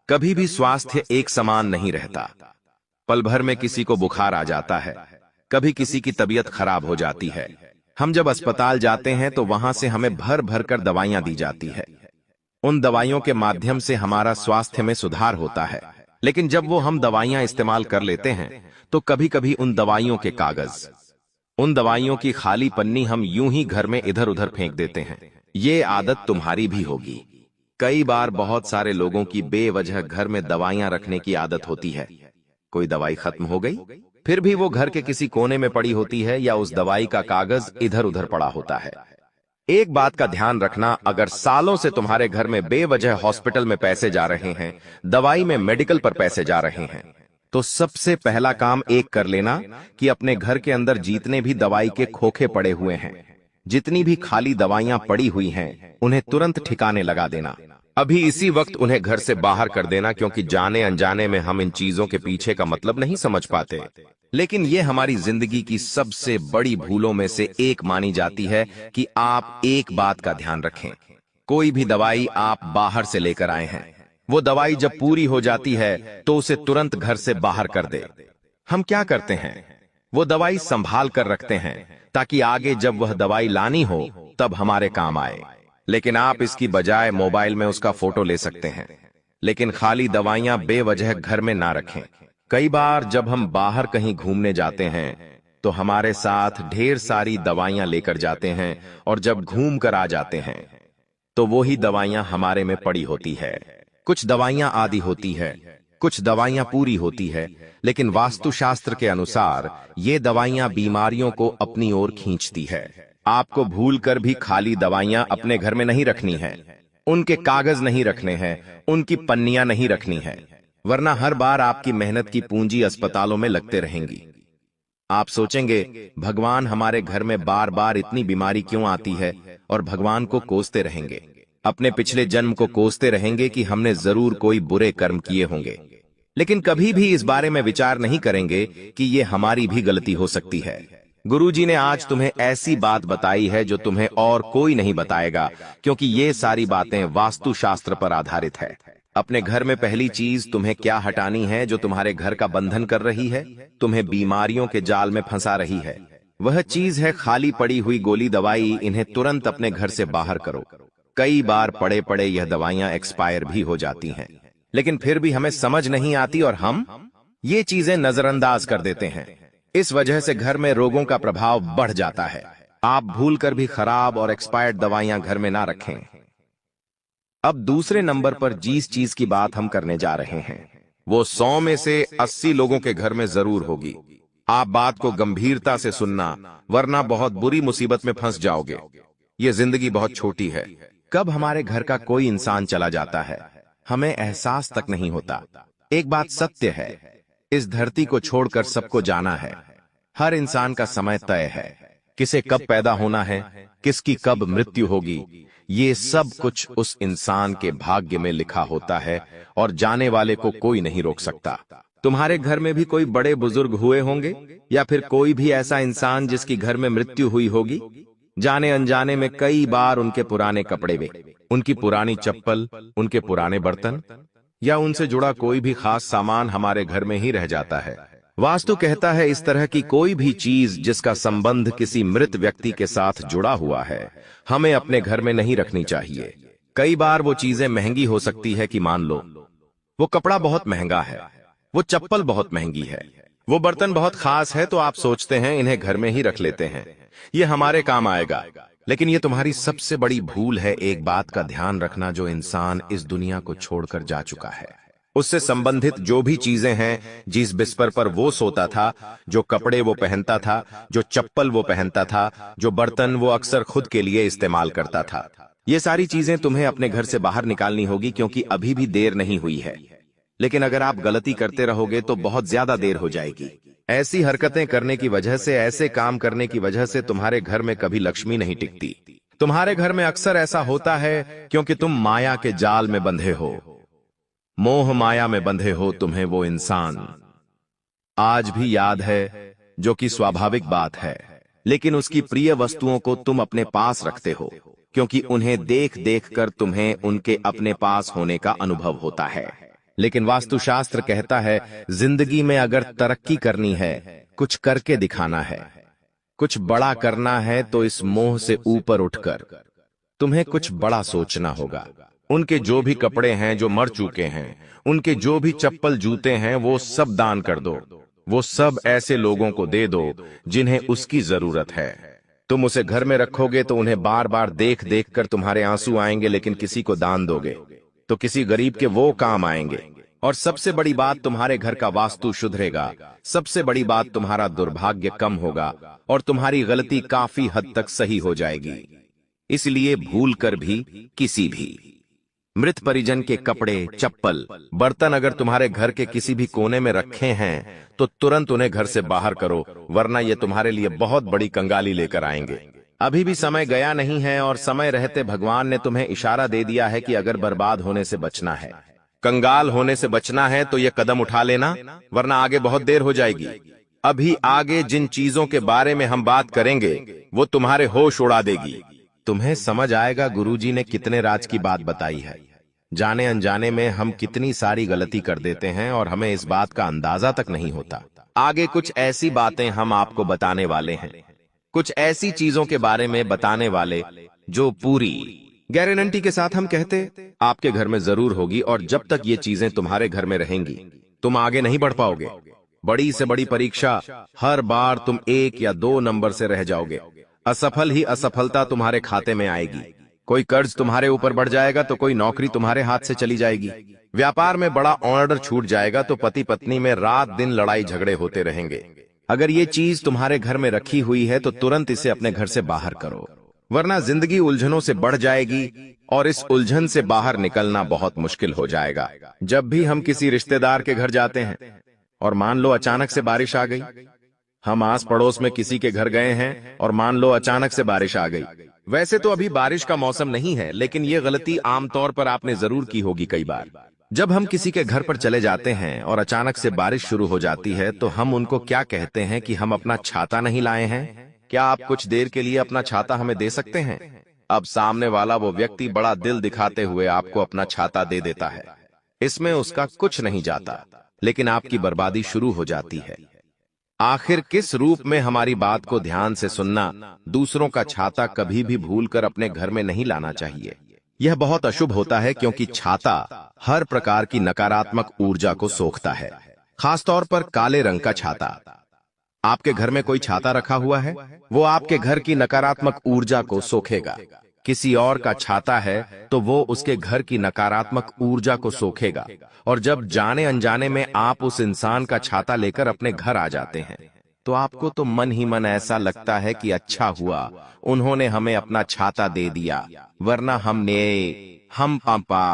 कभी भी स्वास्थ्य एक समान नहीं रहता। पल भर में किसी को बुखार आ जाता है, कभी किसी की तबीयत खराब हो जाती है। हम जब अस्पताल जाते हैं तो वहां से हमें भर भर कर दवाइयां दी जाती है। उन दवाइयों के माध्यम से हमारा स्वास्थ्य में सुधार होता है। लेकिन जब वो हम दवाइयां इस्तेमाल कर लेते हैं तो कभी कभी उन दवाइयों के कागज, उन दवाइयों की खाली पन्नी हम यूं ही घर में इधर उधर फेंक देते हैं। ये आदत तुम्हारी भी होगी। कई बार बहुत सारे लोगों की बेवजह घर में दवाइयां रखने की आदत होती है। कोई दवाई खत्म हो गई, फिर भी वो घर के किसी कोने में पड़ी होती है या उस दवाई का कागज इधर उधर पड़ा होता है। एक बात का ध्यान रखना, अगर सालों से तुम्हारे घर में बेवजह हॉस्पिटल में पैसे जा रहे हैं, दवाई में मेडिकल पर पैसे जा रहे हैं, तो सबसे पहला काम एक कर लेना कि अपने घर के अंदर जितने भी दवाई के खोखे पड़े हुए हैं, जितनी भी खाली दवाइयां पड़ी हुई हैं, उन्हें तुरंत ठिकाने लगा देना। अभी इसी वक्त उन्हें घर से बाहर कर देना, क्योंकि जाने अनजाने में हम इन चीजों के पीछे का मतलब नहीं समझ पाते। लेकिन ये हमारी जिंदगी की सबसे बड़ी भूलों में से एक मानी जाती है कि आप एक बात का ध्यान रखें। कोई भी दवाई आप बाहर से लेकर आए हैं, वो दवाई जब पूरी हो जाती है तो उसे तुरंत घर से बाहर कर दे। हम क्या करते हैं, वो दवाई संभाल कर रखते हैं ताकि आगे जब वह दवाई लानी हो तब हमारे काम आए। लेकिन आप इसकी बजाय मोबाइल में उसका फोटो ले सकते हैं। लेकिन खाली दवाइयां बेवजह घर में ना रखें। कई बार जब हम बाहर कहीं घूमने जाते हैं तो हमारे साथ ढेर सारी दवाइयां लेकर जाते हैं, और जब घूम कर आ जाते हैं तो वही दवाइयां हमारे में पड़ी होती है। कुछ दवाइयां आधी होती है, कुछ दवाइयां पूरी होती है, लेकिन वास्तुशास्त्र के अनुसार ये दवाइयां बीमारियों को अपनी ओर खींचती है। आपको भूलकर भी खाली दवाइयां अपने घर में नहीं रखनी है, उनके कागज नहीं रखने हैं, उनकी पन्नियां नहीं रखनी है, वरना हर बार आपकी मेहनत की पूंजी अस्पतालों में लगते रहेंगी। आप सोचेंगे भगवान हमारे घर में बार बार इतनी बीमारी क्यों आती है, और भगवान को कोसते रहेंगे, अपने पिछले जन्म को कोसते रहेंगे कि हमने जरूर कोई बुरे कर्म किए होंगे। लेकिन कभी भी इस बारे में विचार नहीं करेंगे कि ये हमारी भी गलती हो सकती है। गुरुजी ने आज तुम्हें ऐसी बात बताई है जो तुम्हें और कोई नहीं बताएगा, क्योंकि ये सारी बातें वास्तुशास्त्र पर आधारित है। अपने घर में पहली चीज तुम्हें क्या हटानी है जो तुम्हारे घर का बंधन कर रही है, तुम्हें बीमारियों के जाल में फंसा रही है। वह चीज है खाली पड़ी हुई गोली दवाई। इन्हें तुरंत अपने घर से बाहर करो। कई बार पड़े पड़े यह दवाइयां एक्सपायर भी हो जाती हैं, लेकिन फिर भी हमें समझ नहीं आती और हम ये चीजें नजरअंदाज कर देते हैं। इस वजह से घर में रोगों का प्रभाव बढ़ जाता है। आप भूलकर भी खराब और एक्सपायर्ड दवाइयां घर में ना रखें। अब दूसरे नंबर पर जिस चीज की बात हम करने जा रहे हैं, वो 100 में से 80 लोगों के घर में जरूर होगी। आप बात को गंभीरता से सुनना, वरना बहुत बुरी मुसीबत में फंस जाओगे। ये जिंदगी बहुत छोटी है। कब हमारे घर का कोई इंसान चला जाता है, हमें एहसास तक नहीं होता। एक बात सत्य है, इस धरती को छोड़कर सबको जाना है। हर इंसान का समय तय है। किसे कब पैदा होना है, किसकी कब मृत्यु होगी, ये सब कुछ उस इंसान के भाग्य में लिखा होता है, और जाने वाले को कोई नहीं रोक सकता। तुम्हारे घर में भी कोई बड़े बुजुर्ग हुए होंगे, या फिर कोई भी ऐसा इंसान जिसकी घर में मृत्यु हुई होगी। जाने अनजाने में कई बार उनके पुराने कपड़े वे, उनकी पुरानी चप्पल, उनके पुराने बर्तन या उनसे जुड़ा कोई भी खास सामान हमारे घर में ही रह जाता है। वास्तु कहता है इस तरह की कोई भी चीज जिसका संबंध किसी मृत व्यक्ति के साथ जुड़ा हुआ है, हमें अपने घर में नहीं रखनी चाहिए। कई बार वो चीजें महंगी हो सकती है कि मान लो वो कपड़ा बहुत महंगा है, वो चप्पल बहुत महंगी है, वो बर्तन बहुत खास है, तो आप सोचते हैं इन्हें घर में ही रख लेते हैं, ये हमारे काम आएगा। लेकिन ये तुम्हारी सबसे बड़ी भूल है। एक बात का ध्यान रखना, जो इंसान इस दुनिया को छोड़कर जा चुका है, उससे संबंधित जो भी चीजें हैं, जिस बिस्तर पर वो सोता था, जो कपड़े वो पहनता था, जो चप्पल वो पहनता था, जो बर्तन वो अक्सर खुद के लिए इस्तेमाल करता था, ये सारी चीजें तुम्हें अपने घर से बाहर निकालनी होगी, क्योंकि अभी भी देर नहीं हुई है। लेकिन अगर आप गलती करते रहोगे तो बहुत ज्यादा देर हो जाएगी। ऐसी हरकतें करने की वजह से, ऐसे काम करने की वजह से तुम्हारे घर में कभी लक्ष्मी नहीं टिकती। तुम्हारे घर में अक्सर ऐसा होता है क्योंकि तुम माया के जाल में बंधे हो, मोह माया में बंधे हो। तुम्हें वो इंसान आज भी याद है, जो कि स्वाभाविक बात है, लेकिन उसकी प्रिय वस्तुओं को तुम अपने पास रखते हो क्योंकि उन्हें देख देख कर तुम्हें उनके अपने पास होने का अनुभव होता है। लेकिन वास्तुशास्त्र कहता है, जिंदगी में अगर तरक्की करनी है, कुछ करके दिखाना है, कुछ बड़ा करना है, तो इस मोह से ऊपर उठकर तुम्हें कुछ बड़ा सोचना होगा। उनके जो भी कपड़े हैं जो मर चुके हैं, उनके जो भी चप्पल जूते हैं, वो सब दान कर दो। वो सब ऐसे लोगों को दे दो जिन्हें उसकी जरूरत है। तुम उसे घर में रखोगे तो उन्हें बार बार देख देख कर तुम्हारे आंसू आएंगे, लेकिन किसी को दान दोगे तो किसी गरीब के वो काम आएंगे। और सबसे बड़ी बात, तुम्हारे घर का वास्तु सुधरेगा। सबसे बड़ी बात, तुम्हारा दुर्भाग्य कम होगा और तुम्हारी गलती काफी हद तक सही हो जाएगी। इसलिए भूल कर भी किसी भी मृत परिजन के कपड़े, चप्पल, बर्तन अगर तुम्हारे घर के किसी भी कोने में रखे हैं तो तुरंत उन्हें घर से बाहर करो, वरना ये तुम्हारे लिए बहुत बड़ी कंगाली लेकर आएंगे। अभी भी समय गया नहीं है और समय रहते भगवान ने तुम्हें इशारा दे दिया है कि अगर बर्बाद होने से बचना है, कंगाल होने से बचना है, तो ये कदम उठा लेना, वरना आगे बहुत देर हो जाएगी। अभी आगे जिन चीजों के बारे में हम बात करेंगे वो तुम्हारे होश उड़ा देगी। तुम्हें समझ आएगा गुरुजी ने कितने राज की बात बताई है। जाने अनजाने में हम कितनी सारी गलती कर देते हैं और हमें इस बात का अंदाजा तक नहीं होता। आगे कुछ ऐसी बातें हम आपको बताने वाले हैं, कुछ ऐसी चीजों के बारे में बताने वाले जो पूरी गारंटी के साथ हम कहते आपके घर में जरूर होगी। और जब तक ये चीजें तुम्हारे घर में रहेंगी, तुम आगे नहीं बढ़ पाओगे। बड़ी से बड़ी परीक्षा, हर बार तुम 1 या 2 नंबर से रह जाओगे। असफल ही असफलता तुम्हारे खाते में आएगी। कोई कर्ज तुम्हारे ऊपर बढ़ जाएगा तो कोई नौकरी तुम्हारे हाथ से चली जाएगी। व्यापार में बड़ा ऑर्डर छूट जाएगा तो पति पत्नी में रात दिन लड़ाई झगड़े होते रहेंगे। अगर ये चीज तुम्हारे घर में रखी हुई है तो तुरंत इसे अपने घर से बाहर करो, वरना जिंदगी उलझनों से बढ़ जाएगी और इस उलझन से बाहर निकलना बहुत मुश्किल हो जाएगा। जब भी हम किसी रिश्तेदार के घर जाते हैं और मान लो अचानक से बारिश आ गई, हम आस पड़ोस में किसी के घर गए हैं और मान लो अचानक से बारिश आ गई। वैसे तो अभी बारिश का मौसम नहीं है, लेकिन ये गलती आमतौर पर आपने जरूर की होगी कई बार। जब हम किसी के घर पर चले जाते हैं और अचानक से बारिश शुरू हो जाती है तो हम उनको क्या कहते हैं कि हम अपना छाता नहीं लाए हैं, क्या आप कुछ देर के लिए अपना छाता हमें दे सकते हैं? अब सामने वाला वो व्यक्ति बड़ा दिल दिखाते हुए आपको अपना छाता दे देता है। इसमें उसका कुछ नहीं जाता, लेकिन आपकी बर्बादी शुरू हो जाती है। आखिर किस रूप में हमारी बात को ध्यान से सुनना, दूसरों का छाता कभी भी भूलकर अपने घर में नहीं लाना चाहिए। यह बहुत अशुभ होता है क्योंकि छाता हर प्रकार की नकारात्मक ऊर्जा को सोखता है, खासतौर पर काले रंग का छाता। आपके घर में कोई छाता रखा हुआ है, वो आपके घर की नकारात्मक ऊर्जा को सोखेगा। किसी और का छाता है तो वो उसके घर की नकारात्मक ऊर्जा को सोखेगा। और जब जाने अनजाने में आप उस इंसान का छाता लेकर अपने घर आ जाते हैं तो आपको तो मन ही मन ऐसा लगता है कि अच्छा हुआ उन्होंने हमें अपना छाता दे दिया, वरना हम पापा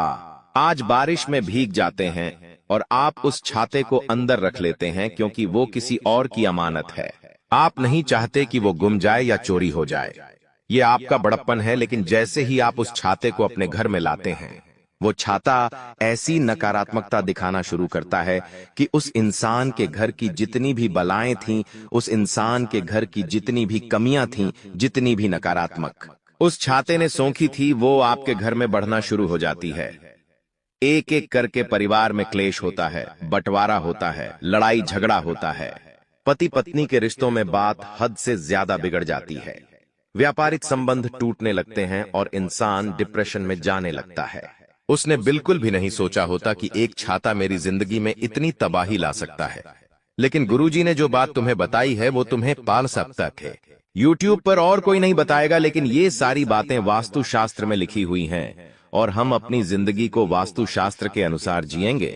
आज बारिश में भीग जाते हैं और आप उस छाते को अंदर रख लेते हैं क्योंकि वो किसी और की अमानत है। आप नहीं चाहते कि वो गुम जाए या चोरी हो जाए। ये आपका बड़प्पन है, लेकिन जैसे ही आप उस छाते को अपने घर में लाते हैं, वो छाता ऐसी नकारात्मकता दिखाना शुरू करता है कि उस इंसान के घर की जितनी भी बलाएं थीं, उस इंसान के घर की जितनी भी कमियां थीं, जितनी भी नकारात्मक उस छाते ने सोखी थी, वो आपके घर में बढ़ना शुरू हो जाती है। एक एक करके परिवार में क्लेश होता है, बंटवारा होता है, लड़ाई झगड़ा होता है, पति पत्नी के रिश्तों में बात हद से ज्यादा बिगड़ जाती है, व्यापारिक संबंध टूटने लगते हैं और इंसान डिप्रेशन में जाने लगता है। उसने बिल्कुल भी नहीं सोचा होता कि एक छाता मेरी जिंदगी में इतनी तबाही ला सकता है। लेकिन गुरुजी ने जो बात तुम्हें बताई है वो तुम्हें पाल सकता है। YouTube पर और कोई नहीं बताएगा, लेकिन ये सारी बातें वास्तुशास्त्र में लिखी हुई हैं और हम अपनी जिंदगी को वास्तुशास्त्र के अनुसार जिएंगे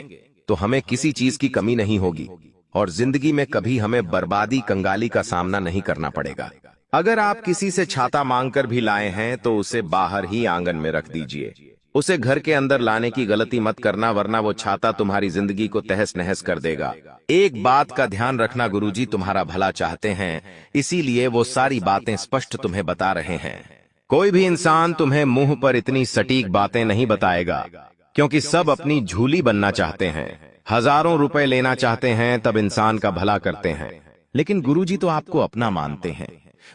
तो हमें किसी चीज की कमी नहीं होगी और जिंदगी में कभी हमें बर्बादी, कंगाली का सामना नहीं करना पड़ेगा। अगर आप किसी से छाता मांगकर भी लाए हैं तो उसे बाहर ही आंगन में रख दीजिए। उसे घर के अंदर लाने की गलती मत करना, वरना वो छाता तुम्हारी जिंदगी को तहस नहस कर देगा। एक बात का ध्यान रखना, गुरुजी तुम्हारा भला चाहते हैं, इसीलिए वो सारी बातें स्पष्ट तुम्हें बता रहे हैं। कोई भी इंसान तुम्हें मुंह पर इतनी सटीक बातें नहीं बताएगा, क्योंकि सब अपनी झूली बनना चाहते हैं, हजारों रुपए लेना चाहते हैं, तब इंसान का भला करते हैं। लेकिन गुरुजी तो आपको अपना मानते हैं,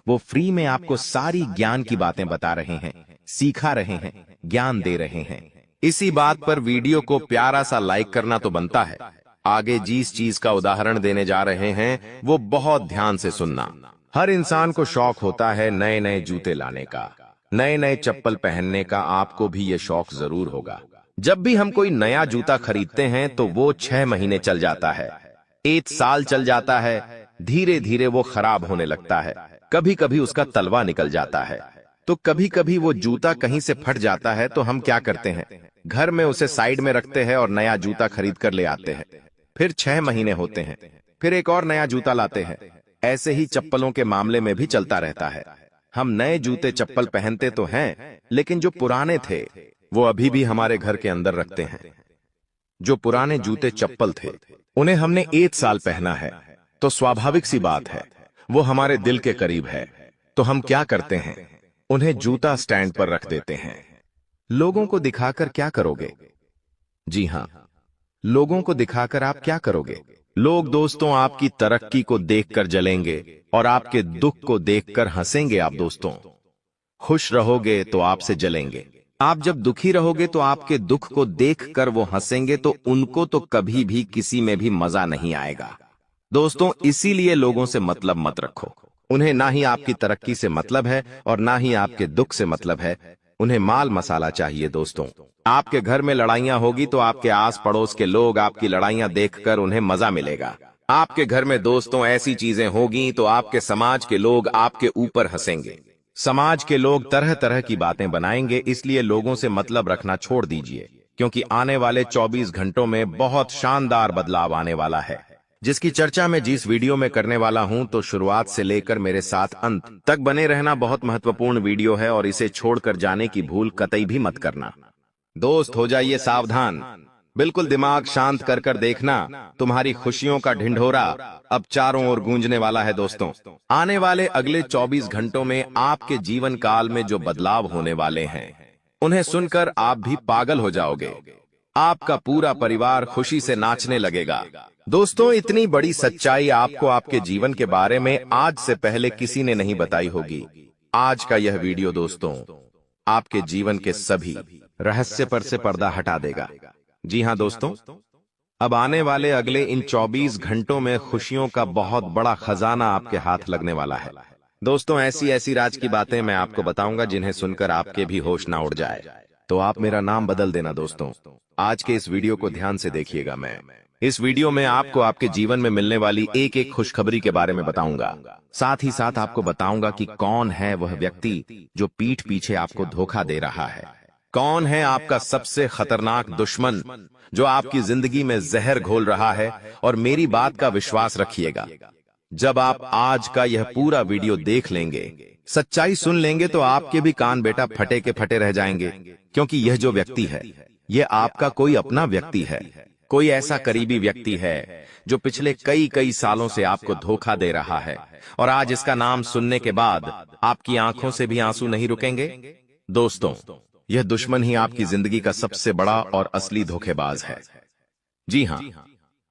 वो फ्री में आपको सारी ज्ञान की बातें बता रहे हैं, सिखा रहे हैं, ज्ञान दे रहे हैं। इसी बात पर वीडियो को प्यारा सा लाइक करना तो बनता है। आगे जिस चीज का उदाहरण देने जा रहे हैं वो बहुत ध्यान से सुनना। हर इंसान को शौक होता है नए नए जूते लाने का, नए नए चप्पल पहनने का। आपको भी ये शौक जरूर होगा। जब भी हम कोई नया जूता खरीदते हैं तो वो 6 महीने चल जाता है, 1 साल चल जाता है, धीरे धीरे वो खराब होने लगता है। कभी कभी उसका तलवा निकल जाता है, तो कभी कभी वो जूता कहीं से फट जाता है। तो हम क्या करते हैं, घर में उसे साइड में रखते हैं और नया जूता खरीद कर ले आते हैं। फिर 6 महीने होते हैं, फिर एक और नया जूता लाते हैं। ऐसे ही चप्पलों के मामले में भी चलता रहता है। हम नए जूते चप्पल पहनते तो हैं, लेकिन जो पुराने थे वो अभी भी हमारे घर के अंदर रखते हैं। जो पुराने जूते चप्पल थे उन्हें हमने 1 साल पहना है, तो स्वाभाविक सी बात है वो हमारे दिल के करीब है। तो हम क्या करते हैं, उन्हें जूता स्टैंड पर रख देते हैं। लोगों को दिखाकर क्या करोगे? जी हां, लोगों को दिखाकर आप क्या करोगे? लोग दोस्तों आपकी तरक्की को देखकर जलेंगे और आपके दुख को देखकर हंसेंगे। आप दोस्तों खुश रहोगे तो आपसे जलेंगे, आप जब दुखी रहोगे तो आपके दुख को देखकर वो हंसेंगे, तो उनको तो कभी भी किसी में भी मजा नहीं आएगा। दोस्तों इसीलिए लोगों से मतलब मत रखो। उन्हें ना ही आपकी तरक्की से मतलब है और ना ही आपके दुख से मतलब है। उन्हें माल मसाला चाहिए। दोस्तों आपके घर में लड़ाइयां होगी तो आपके आस पड़ोस के लोग आपकी लड़ाइयां देखकर उन्हें मजा मिलेगा। आपके घर में दोस्तों ऐसी चीजें होगी तो आपके समाज के लोग आपके ऊपर हंसेंगे। समाज के लोग तरह तरह की बातें बनाएंगे। इसलिए लोगों से मतलब रखना छोड़ दीजिए, क्योंकि आने वाले 24 घंटों में बहुत शानदार बदलाव आने वाला है, जिसकी चर्चा मैं जिस वीडियो में करने वाला हूं। तो शुरुआत से लेकर मेरे साथ अंत तक बने रहना। बहुत महत्वपूर्ण वीडियो है और इसे छोड़कर जाने की भूल कतई भी मत करना। दोस्त हो जाइए सावधान, बिल्कुल दिमाग शांत कर कर देखना। तुम्हारी खुशियों का ढिंढोरा अब चारों ओर गूंजने वाला है। दोस्तों आने वाले अगले 24 घंटों में आपके जीवन काल में जो बदलाव होने वाले हैं उन्हें सुनकर आप भी पागल हो जाओगे। आपका पूरा परिवार खुशी से नाचने लगेगा। दोस्तों इतनी बड़ी सच्चाई आपको आपके जीवन के बारे में आज से पहले किसी ने नहीं बताई होगी। आज का यह वीडियो दोस्तों आपके जीवन के सभी रहस्य पर से पर्दा हटा देगा। जी हां दोस्तों, अब आने वाले अगले इन 24 घंटों में खुशियों का बहुत बड़ा खजाना आपके हाथ लगने वाला है। दोस्तों ऐसी ऐसी राज की बातें मैं आपको बताऊंगा जिन्हें सुनकर आपके भी होश ना उड़ जाए। तो आप मेरा नाम बदल देना। दोस्तों आज के इस वीडियो को ध्यान से देखिएगा। मैं इस वीडियो में आपको आपके जीवन में मिलने वाली एक एक खुशखबरी के बारे में बताऊंगा। साथ ही साथ आपको बताऊंगा कि कौन है वह व्यक्ति जो पीठ पीछे आपको धोखा दे रहा है। कौन है आपका सबसे खतरनाक दुश्मन जो आपकी जिंदगी में जहर घोल रहा है। और मेरी बात का विश्वास रखिएगा, जब आप आज का यह पूरा वीडियो देख लेंगे, सच्चाई सुन लेंगे, तो आपके भी कान बेटा फटे के फटे रह जाएंगे। क्योंकि यह जो व्यक्ति है यह आपका कोई अपना व्यक्ति है, कोई ऐसा करीबी व्यक्ति है जो पिछले कई कई सालों से आपको धोखा दे रहा है। और आज इसका नाम सुनने के बाद आपकी आंखों से भी आंसू नहीं रुकेंगे। दोस्तों यह दुश्मन ही आपकी जिंदगी का सबसे बड़ा और असली धोखेबाज है। जी हां,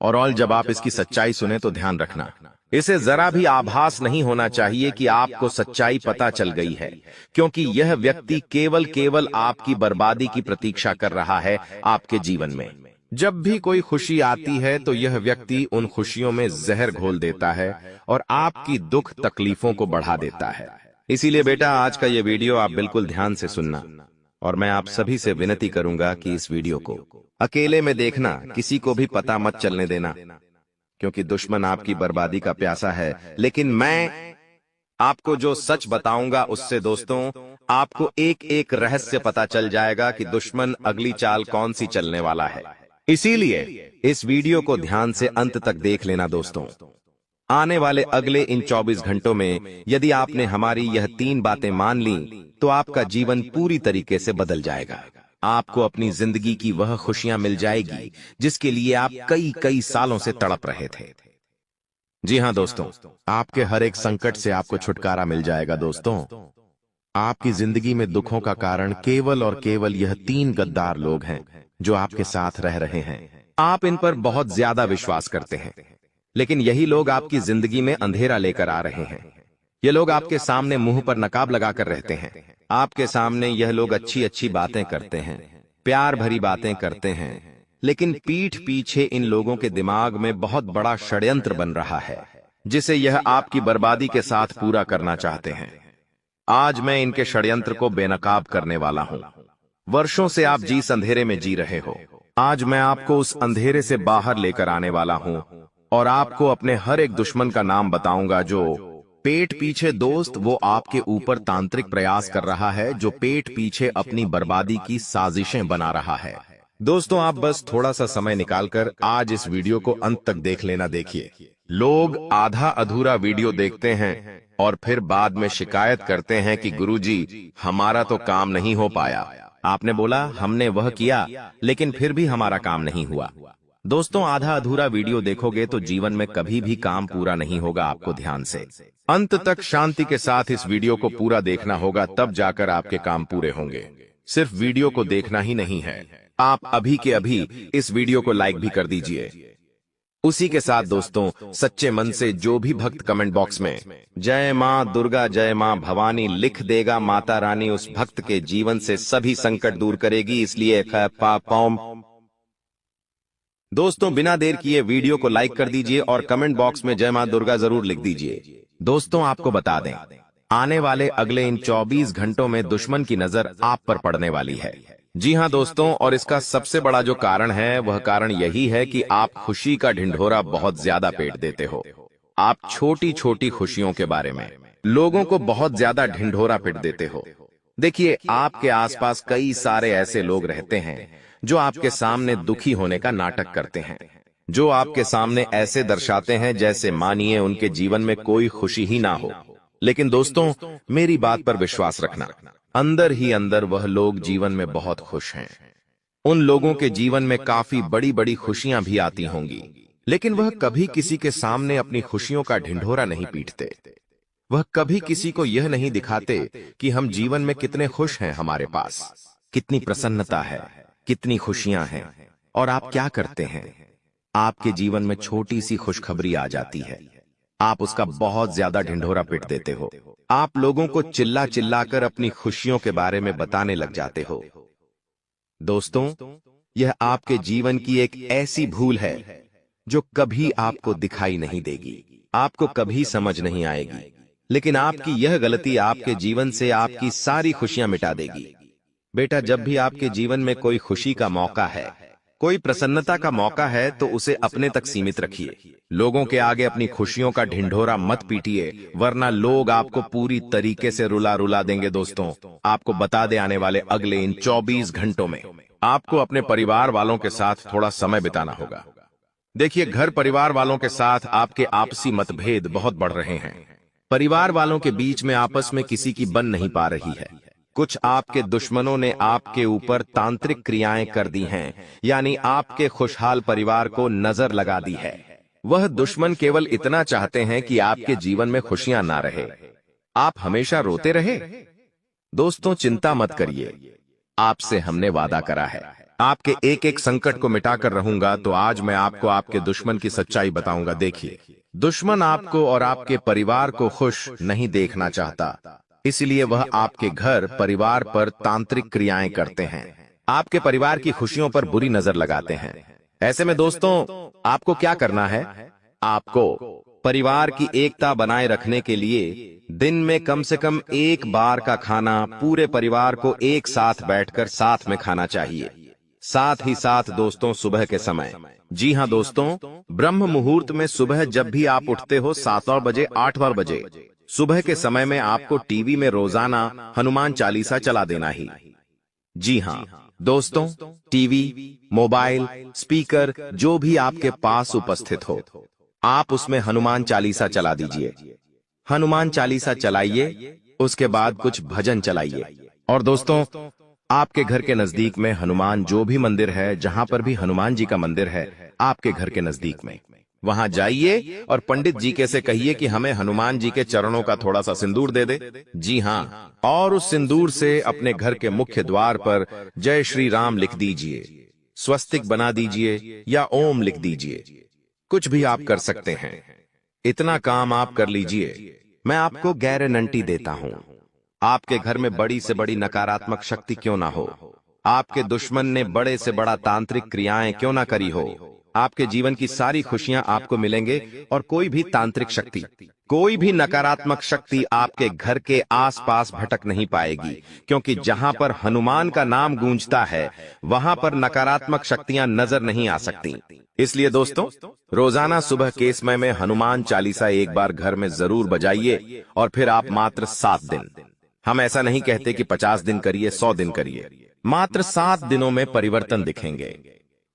और जब आप इसकी सच्चाई सुने तो ध्यान रखना, इसे जरा भी आभास नहीं होना चाहिए कि आपको सच्चाई पता चल गई है, क्योंकि यह व्यक्ति केवल केवल आपकी बर्बादी की प्रतीक्षा कर रहा है आपके जीवन में। जब भी कोई खुशी आती है तो यह व्यक्ति उन खुशियों में जहर घोल देता है और आपकी दुख तकलीफों को बढ़ा देता है। इसीलिए बेटा आज का यह वीडियो आप बिल्कुल ध्यान से सुनना, और मैं आप सभी से विनती करूंगा कि इस वीडियो को अकेले में देखना, किसी को भी पता मत चलने देना, क्योंकि दुश्मन आपकी बर्बादी का प्यासा है। लेकिन मैं आपको जो सच बताऊंगा उससे दोस्तों आपको एक एक रहस्य पता चल जाएगा कि दुश्मन अगली चाल कौन सी चलने वाला है। इसीलिए इस वीडियो को ध्यान से अंत तक देख लेना। दोस्तों आने वाले अगले इन 24 घंटों में यदि आपने हमारी यह 3 बातें मान ली तो आपका जीवन पूरी तरीके से बदल जाएगा। आपको अपनी जिंदगी की वह खुशियां मिल जाएगी जिसके लिए आप कई कई सालों से तड़प रहे थे। जी हां दोस्तों, आपके हर एक संकट से आपको छुटकारा मिल जाएगा। दोस्तों, आपकी जिंदगी में दुखों का कारण केवल और केवल यह 3 गद्दार लोग हैं जो आपके साथ रह रहे हैं। आप इन पर बहुत ज्यादा विश्वास करते हैं, लेकिन यही लोग आपकी जिंदगी में अंधेरा लेकर आ रहे हैं। ये लोग आपके सामने मुंह पर नकाब लगाकर रहते हैं। आपके सामने यह लोग अच्छी अच्छी बातें करते हैं, प्यार भरी बातें करते हैं, लेकिन पीठ पीछे इन लोगों के दिमाग में बहुत बड़ा षड्यंत्र बन रहा है, जिसे यह आपकी बर्बादी के साथ पूरा करना चाहते हैं। आज मैं इनके षड्यंत्र को बेनकाब करने वाला हूं। वर्षों से आप जिस अंधेरे में जी रहे हो, आज मैं आपको उस अंधेरे से बाहर लेकर आने वाला हूं और आपको अपने हर एक दुश्मन का नाम बताऊंगा जो पेट पीछे दोस्त वो आपके ऊपर तांत्रिक प्रयास कर रहा है, जो पेट पीछे अपनी बर्बादी की साजिशें बना रहा है। दोस्तों, आप बस थोड़ा सा समय निकालकर आज इस वीडियो को अंत तक देख लेना। देखिए, लोग आधा अधूरा वीडियो देखते हैं और फिर बाद में शिकायत करते हैं कि गुरुजी, हमारा तो काम नहीं हो पाया। आपने बोला हमने वह किया, लेकिन फिर भी हमारा काम नहीं हुआ। दोस्तों, आधा अधूरा वीडियो देखोगे तो जीवन में कभी भी काम पूरा नहीं होगा। आपको ध्यान से अंत तक शांति के साथ इस वीडियो को पूरा देखना होगा, तब जाकर आपके काम पूरे होंगे। सिर्फ वीडियो को देखना ही नहीं है, आप अभी के अभी इस वीडियो को लाइक भी कर दीजिए। उसी के साथ दोस्तों, सच्चे मन से जो भी भक्त कमेंट बॉक्स में जय मां दुर्गा, जय मां भवानी लिख देगा, माता रानी उस भक्त के जीवन से सभी संकट दूर करेगी। इसलिए दोस्तों, बिना देर किए वीडियो को लाइक कर दीजिए और कमेंट बॉक्स में जय मां दुर्गा जरूर लिख दीजिए। दोस्तों, आपको बता दें, आने वाले अगले इन 24 घंटों में दुश्मन की नजर आप पर पड़ने वाली है। जी हां दोस्तों, और इसका सबसे बड़ा जो कारण है वह कारण यही है कि आप खुशी का ढिंढोरा बहुत ज्यादा पेट देते हो। आप छोटी छोटी खुशियों के बारे में लोगों को बहुत ज्यादा ढिंढोरा पिट देते हो। देखिए, आपके आसपास कई सारे ऐसे लोग रहते हैं जो आपके सामने दुखी होने का नाटक करते हैं, जो आपके सामने ऐसे दर्शाते हैं जैसे मानिए उनके जीवन में कोई खुशी ही ना हो। लेकिन दोस्तों, मेरी बात पर विश्वास रखना, अंदर ही अंदर वह लोग जीवन में बहुत खुश हैं। उन लोगों के जीवन में काफी बड़ी बड़ी खुशियां भी आती होंगी, लेकिन वह कभी किसी के सामने अपनी खुशियों का ढिंढोरा नहीं पीटते। वह कभी किसी को यह नहीं दिखाते कि हम जीवन में कितने खुश हैं, हमारे पास कितनी प्रसन्नता है, कितनी खुशियां हैं। और आप क्या करते हैं? आपके जीवन में छोटी सी खुशखबरी आ जाती है, आप उसका बहुत ज्यादा ढिंढोरा पीट देते हो। आप लोगों को चिल्ला चिल्लाकर अपनी खुशियों के बारे में बताने लग जाते हो। दोस्तों, यह आपके जीवन की एक ऐसी भूल है जो कभी आपको दिखाई नहीं देगी, आपको कभी समझ नहीं आएगी, लेकिन आपकी यह गलती आपके जीवन से आपकी सारी खुशियां मिटा देगी। बेटा, जब भी आपके जीवन में कोई खुशी का मौका है, कोई प्रसन्नता का मौका है, तो उसे अपने तक सीमित रखिए। लोगों के आगे अपनी खुशियों का ढिंढोरा मत पीटिए, वरना लोग आपको पूरी तरीके से रुला रुला देंगे। दोस्तों, आपको बता दे, आने वाले अगले इन 24 घंटों में आपको अपने परिवार वालों के साथ थोड़ा समय बिताना होगा। देखिए, घर परिवार वालों के साथ आपके आपसी मतभेद बहुत बढ़ रहे हैं। परिवार वालों के बीच में आपस में किसी की बन नहीं पा रही है। कुछ आपके दुश्मनों ने आपके ऊपर तांत्रिक क्रियाएं कर दी हैं, यानी आपके खुशहाल परिवार को नजर लगा दी है। वह दुश्मन केवल इतना चाहते हैं कि आपके जीवन में खुशियां ना रहे, आप हमेशा रोते रहे। दोस्तों, चिंता मत करिए, आपसे हमने वादा करा है, आपके एक एक संकट को मिटाकर रहूंगा। तो आज मैं आपको आपके दुश्मन की सच्चाई बताऊंगा। देखिए, दुश्मन आपको और आपके परिवार को खुश नहीं देखना चाहता, इसलिए वह आपके घर परिवार पर तांत्रिक क्रियाएं करते हैं, आपके परिवार की खुशियों पर बुरी नजर लगाते हैं। ऐसे में दोस्तों, आपको क्या करना है? आपको परिवार की एकता बनाए रखने के लिए दिन में कम से कम एक बार का खाना पूरे परिवार को एक साथ बैठकर साथ में खाना चाहिए। साथ ही साथ दोस्तों, सुबह के समय, जी हां दोस्तों, ब्रह्म मुहूर्त में सुबह जब भी आप उठते हो 7 बजे 8 बजे सुबह के समय में आपको टीवी में रोजाना हनुमान चालीसा चला देना ही। जी हां दोस्तों, टीवी, मोबाइल, स्पीकर जो भी आपके पास उपस्थित हो, आप उसमें हनुमान चालीसा चला दीजिए। हनुमान चालीसा चलाइए, उसके बाद कुछ भजन चलाइए। और दोस्तों, आपके घर के नजदीक में हनुमान जो भी मंदिर है, जहां पर भी हनुमान जी का मंदिर है आपके घर के नजदीक में, वहां जाइए और पंडित जी के से कहिए कि हमें हनुमान जी के चरणों का थोड़ा सा सिंदूर दे दे। जी हाँ, और उस सिंदूर से अपने घर के मुख्य द्वार पर जय श्री राम लिख दीजिए, स्वस्तिक बना दीजिए या ओम लिख दीजिए। कुछ भी आप कर सकते हैं। इतना काम आप कर लीजिए, मैं आपको गारंटी देता हूं, आपके घर में बड़ी से बड़ी नकारात्मक शक्ति क्यों ना हो, आपके दुश्मन ने बड़े से बड़ा तांत्रिक क्रियाएं क्यों ना करी हो, आपके जीवन की सारी खुशियां आपको मिलेंगे और कोई भी तांत्रिक शक्ति, कोई भी नकारात्मक शक्ति आपके घर के आसपास भटक नहीं पाएगी, क्योंकि जहां पर हनुमान का नाम गूंजता है वहां पर नकारात्मक शक्तियां नजर नहीं आ सकती। इसलिए दोस्तों, रोजाना सुबह के समय में हनुमान चालीसा एक बार घर में जरूर बजाइए और फिर आप मात्र 7 दिन, हम ऐसा नहीं कहते कि 50 दिन करिए, 100 दिन करिए, मात्र 7 दिनों में परिवर्तन दिखेंगे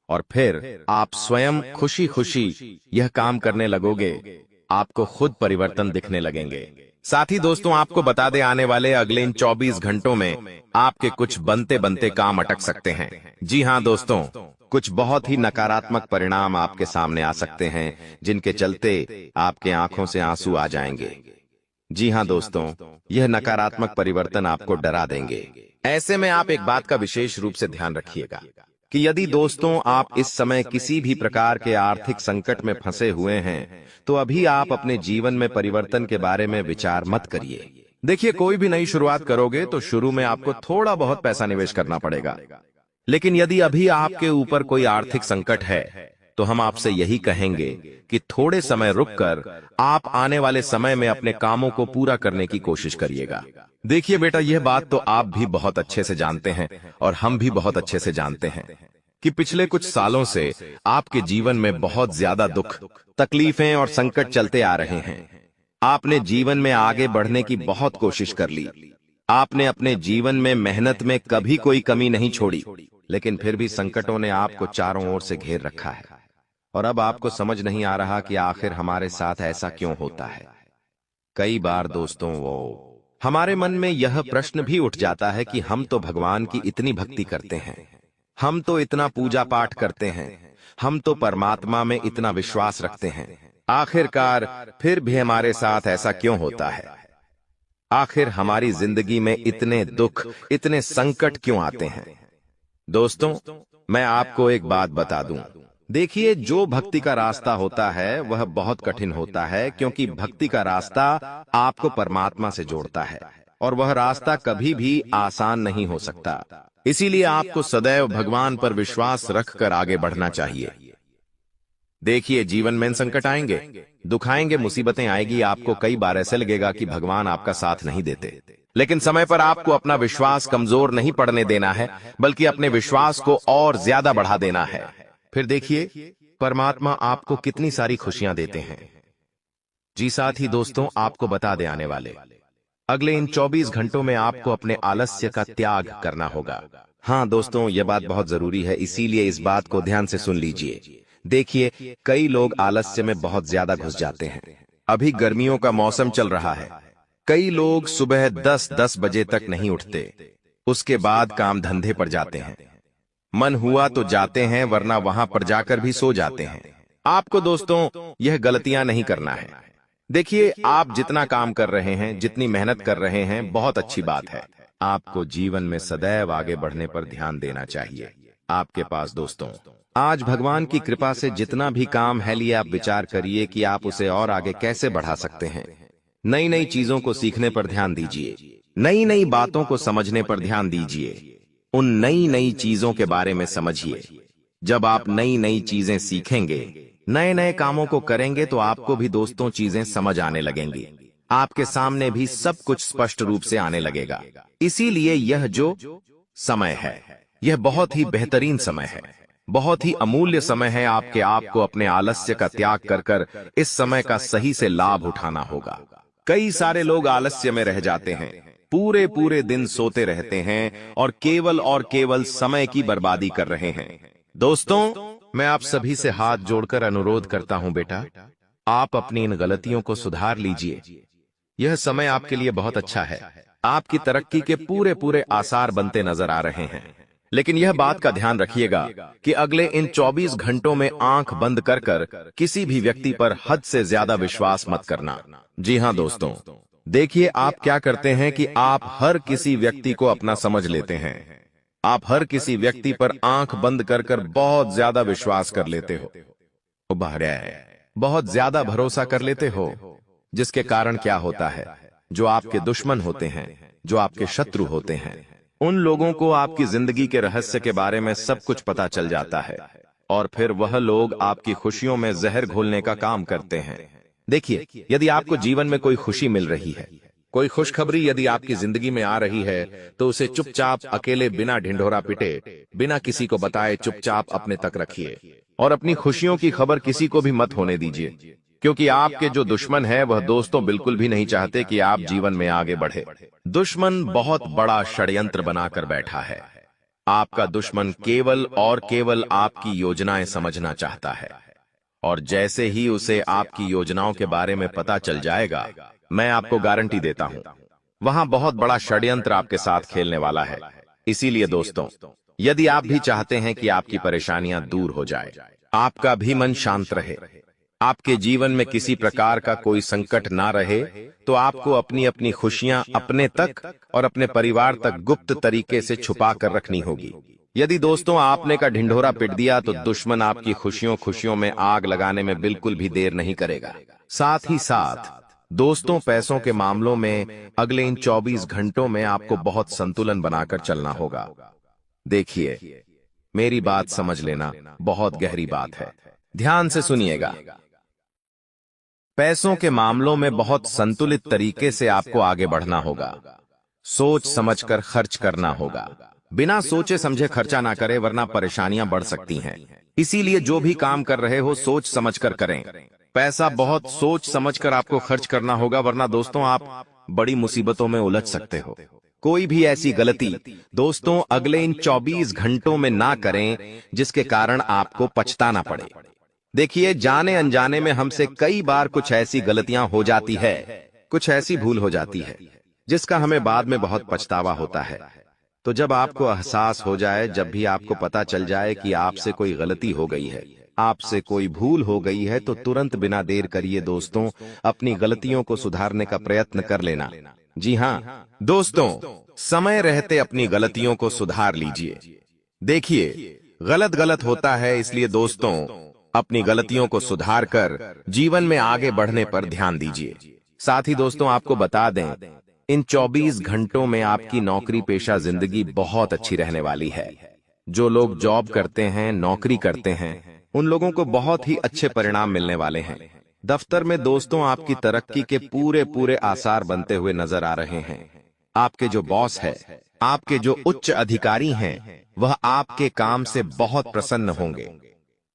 और फिर आप स्वयं खुशी खुशी यह काम करने लगोगे, आपको खुद परिवर्तन दिखने लगेंगे। साथ ही दोस्तों, आपको बता दें, आने वाले अगले इन 24 घंटों में आपके कुछ बनते बनते काम अटक सकते हैं। जी हाँ दोस्तों, कुछ बहुत ही नकारात्मक परिणाम आपके सामने आ सकते हैं, जिनके चलते आपके आंखों से आंसू आ जाएंगे। जी हाँ दोस्तों, यह नकारात्मक परिवर्तन आपको डरा देंगे। ऐसे में आप एक बात का विशेष रूप से ध्यान रखिएगा कि यदि दोस्तों आप इस समय किसी भी प्रकार के आर्थिक संकट में फंसे हुए हैं, तो अभी आप अपने जीवन में परिवर्तन के बारे में विचार मत करिए। देखिए, कोई भी नई शुरुआत करोगे तो शुरू में आपको थोड़ा बहुत पैसा निवेश करना पड़ेगा, लेकिन यदि अभी आपके ऊपर कोई आर्थिक संकट है तो हम आपसे यही कहेंगे कि थोड़े समय रुककर आप आने वाले समय में अपने कामों को पूरा करने की कोशिश करिएगा। देखिए बेटा, यह बात तो आप भी बहुत अच्छे से जानते हैं और हम भी बहुत अच्छे से जानते हैं कि पिछले कुछ सालों से आपके जीवन में बहुत ज्यादा दुख, तकलीफें और संकट चलते आ रहे हैं। आपने जीवन में आगे बढ़ने की बहुत कोशिश कर ली, आपने अपने जीवन में मेहनत में कभी कोई कमी नहीं छोड़ी, लेकिन फिर भी संकटों ने आपको चारों ओर से घेर रखा है और अब आपको समझ नहीं आ रहा कि आखिर हमारे साथ ऐसा क्यों होता है। कई बार दोस्तों, हमारे मन में यह प्रश्न भी उठ जाता है कि हम तो भगवान की इतनी भक्ति करते हैं, हम तो इतना पूजा पाठ करते हैं, हम तो परमात्मा में इतना विश्वास रखते हैं, आखिरकार फिर भी हमारे साथ ऐसा क्यों होता है? आखिर हमारी जिंदगी में इतने दुख, इतने संकट क्यों आते हैं? दोस्तों, मैं आपको एक बात बता दूं, देखिए, जो भक्ति का रास्ता होता है वह बहुत कठिन होता है, क्योंकि भक्ति का रास्ता आपको परमात्मा से जोड़ता है और वह रास्ता कभी भी आसान नहीं हो सकता। इसीलिए आपको सदैव भगवान पर विश्वास रखकर आगे बढ़ना चाहिए। देखिए, जीवन में संकट आएंगे, दुख आएंगे, मुसीबतें आएगी, आपको कई बार ऐसे लगेगा कि भगवान आपका साथ नहीं देते, लेकिन समय पर आपको अपना विश्वास कमजोर नहीं पड़ने देना है, बल्कि अपने विश्वास को और ज्यादा बढ़ा देना है। फिर देखिए, परमात्मा आपको कितनी सारी खुशियां देते हैं। जी साथ ही दोस्तों, आपको बता दे, आने वाले अगले इन 24 घंटों में आपको अपने आलस्य का त्याग करना होगा। हाँ दोस्तों, यह बात बहुत जरूरी है, इसीलिए इस बात को ध्यान से सुन लीजिए। देखिए, कई लोग आलस्य में बहुत ज्यादा घुस जाते हैं। अभी गर्मियों का मौसम चल रहा है, कई लोग सुबह 10-10 बजे तक नहीं उठते, उसके बाद काम धंधे पर जाते हैं, मन हुआ तो जाते हैं, वरना वहां पर जाकर भी सो जाते हैं। आपको दोस्तों यह गलतियां नहीं करना है। देखिए, आप जितना काम कर रहे हैं, जितनी मेहनत कर रहे हैं, बहुत अच्छी बात है। आपको जीवन में सदैव आगे बढ़ने पर ध्यान देना चाहिए। आपके पास दोस्तों आज भगवान की कृपा से जितना भी काम है, लिए आप विचार करिए कि आप उसे और आगे कैसे बढ़ा सकते हैं। नई नई चीजों को सीखने पर ध्यान दीजिए, नई नई बातों को समझने पर ध्यान दीजिए, उन नई नई चीजों के बारे में समझिए। जब आप नई नई चीजें सीखेंगे, नए नए कामों को करेंगे, तो आपको भी दोस्तों चीजें समझ आने लगेंगी, आपके सामने भी सब कुछ स्पष्ट रूप से आने लगेगा। इसीलिए यह जो समय है, यह बहुत ही बेहतरीन समय है, बहुत ही अमूल्य समय है। आपके आप को अपने आलस्य का त्याग कर कर इस समय का सही से लाभ उठाना होगा। कई सारे लोग आलस्य में रह जाते हैं, पूरे पूरे दिन सोते रहते हैं और केवल समय की बर्बादी कर रहे हैं। दोस्तों, मैं आप सभी से हाथ जोड़कर अनुरोध करता हूं, बेटा, आप अपनी इन गलतियों को सुधार लीजिए। यह समय आपके लिए बहुत अच्छा है। आपकी तरक्की के पूरे पूरे आसार बनते नजर आ रहे हैं। लेकिन यह बात का ध्यान रखिएगा कि अगले इन 24 घंटों में आंख बंद कर कर किसी भी व्यक्ति पर हद से ज्यादा विश्वास मत करना। जी हां दोस्तों, देखिए आप क्या करते हैं कि आप हर किसी व्यक्ति को अपना समझ लेते हैं। आप हर किसी व्यक्ति पर आंख बंद कर कर बहुत ज्यादा विश्वास कर लेते हो, बहुत ज्यादा भरोसा कर लेते हो, जिसके कारण क्या होता है, जो आपके दुश्मन होते हैं, जो आपके शत्रु होते हैं, उन लोगों को आपकी जिंदगी के रहस्य के बारे में सब कुछ पता चल जाता है और फिर वह लोग आपकी खुशियों में जहर घोलने का काम करते हैं। देखिए, यदि आपको जीवन में कोई खुशी मिल रही है, कोई खुशखबरी यदि आपकी जिंदगी में आ रही है, तो उसे चुपचाप अकेले बिना ढिंढोरा पिटे, बिना किसी को बताए चुपचाप अपने तक रखिए और अपनी खुशियों की खबर किसी को भी मत होने दीजिए, क्योंकि आपके जो दुश्मन है वह दोस्तों बिल्कुल भी नहीं चाहते कि आप जीवन में आगे बढ़े। दुश्मन बहुत बड़ा षड्यंत्र बनाकर बैठा है। आपका दुश्मन केवल और केवल आपकी योजनाएं समझना चाहता है और जैसे ही उसे आपकी योजनाओं के बारे में पता चल जाएगा, मैं आपको गारंटी देता हूं, वहां बहुत बड़ा षड्यंत्र आपके साथ खेलने वाला है। इसीलिए दोस्तों, यदि आप भी चाहते हैं कि आपकी परेशानियां दूर हो जाए, आपका भी मन शांत रहे, आपके जीवन में किसी प्रकार का कोई संकट ना रहे, तो आपको अपनी अपनी खुशियां अपने तक और अपने परिवार तक गुप्त तरीके से छुपा कर रखनी होगी। यदि दोस्तों आपने का ढिंढोरा पिट दिया तो दुश्मन आपकी खुशियों में आग लगाने में बिल्कुल भी देर नहीं करेगा। साथ ही साथ दोस्तों, पैसों के मामलों में अगले इन 24 घंटों में आपको बहुत संतुलन बनाकर चलना होगा। देखिए, मेरी बात समझ लेना, बहुत गहरी बात है, ध्यान से सुनिएगा। पैसों के मामलों में बहुत संतुलित तरीके से आपको आगे बढ़ना होगा। सोच समझकर खर्च करना होगा, बिना सोचे समझे खर्चा ना करें, वरना परेशानियां बढ़ सकती हैं। इसीलिए जो भी काम कर रहे हो सोच समझकर करें। पैसा बहुत सोच समझकर आपको खर्च करना होगा, वरना दोस्तों आप बड़ी मुसीबतों में उलझ सकते हो। कोई भी ऐसी गलती दोस्तों अगले इन 24 घंटों में ना करें जिसके कारण आपको पछताना पड़े। देखिए, जाने अनजाने में हमसे कई बार कुछ ऐसी गलतियां हो जाती है, कुछ ऐसी भूल हो जाती है जिसका हमें बाद में बहुत पछतावा होता है। तो जब आपको एहसास हो जाए, जब भी आपको पता चल जाए कि आपसे कोई गलती हो गई है, आपसे कोई भूल हो गई है, तो तुरंत बिना देर करिए दोस्तों अपनी गलतियों को सुधारने का प्रयत्न कर लेना। जी हाँ दोस्तों, समय रहते अपनी गलतियों को सुधार लीजिए। देखिए, गलत गलत होता है, इसलिए दोस्तों अपनी गलतियों को सुधार कर जीवन में आगे बढ़ने पर ध्यान दीजिए। साथ ही दोस्तों आपको बता दें, इन 24 घंटों में आपकी नौकरी पेशा जिंदगी बहुत अच्छी रहने वाली है। जो लोग जॉब करते हैं, नौकरी करते हैं, उन लोगों को बहुत ही अच्छे परिणाम मिलने वाले हैं। दफ्तर में दोस्तों आपकी तरक्की के पूरे पूरे आसार बनते हुए नजर आ रहे हैं। आपके जो बॉस है, आपके जो उच्च अधिकारी हैं, वह आपके काम से बहुत प्रसन्न होंगे।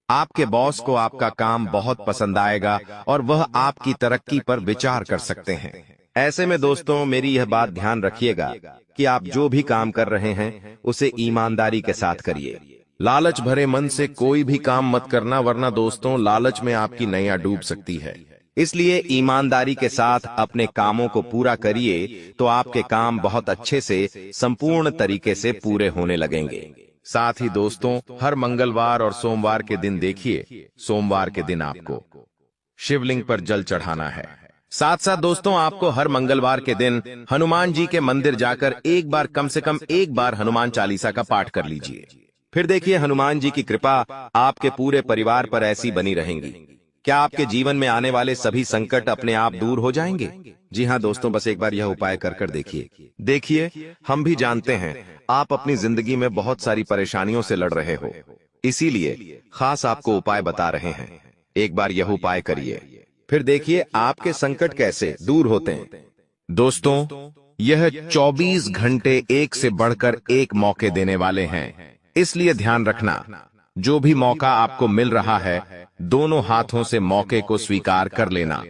आपके बॉस को आपका काम बहुत पसंद आएगा और वह आपकी तरक्की पर विचार कर सकते हैं। ऐसे में दोस्तों मेरी यह बात ध्यान रखिएगा कि आप जो भी काम कर रहे हैं उसे ईमानदारी के साथ करिए। लालच भरे मन से कोई भी काम मत करना, वरना दोस्तों लालच में आपकी नैया डूब सकती है। इसलिए ईमानदारी के साथ अपने कामों को पूरा करिए, तो आपके काम बहुत अच्छे से संपूर्ण तरीके से पूरे होने लगेंगे। साथ ही दोस्तों हर मंगलवार और सोमवार के दिन देखिए, सोमवार के दिन आपको शिवलिंग पर जल चढ़ाना है। साथ साथ दोस्तों आपको हर मंगलवार के दिन हनुमान जी के मंदिर जाकर एक बार, कम से कम एक बार हनुमान चालीसा का पाठ कर लीजिए। फिर देखिए हनुमान जी की कृपा आपके पूरे परिवार पर ऐसी बनी रहेंगी। क्या आपके जीवन में आने वाले सभी संकट अपने आप दूर हो जाएंगे? जी हाँ दोस्तों, बस एक बार यह उपाय कर देखिए। देखिए, हम भी जानते हैं आप अपनी जिंदगी में बहुत सारी परेशानियों से लड़ रहे हो, इसीलिए खास आपको उपाय बता रहे हैं। एक बार यह उपाय करिए, फिर देखिए आपके संकट कैसे दूर होते हैं। दोस्तों यह 24 घंटे एक से बढ़कर एक मौके देने वाले हैं, इसलिए ध्यान रखना, जो भी मौका आपको मिल रहा है दोनों हाथों से मौके को स्वीकार कर लेना।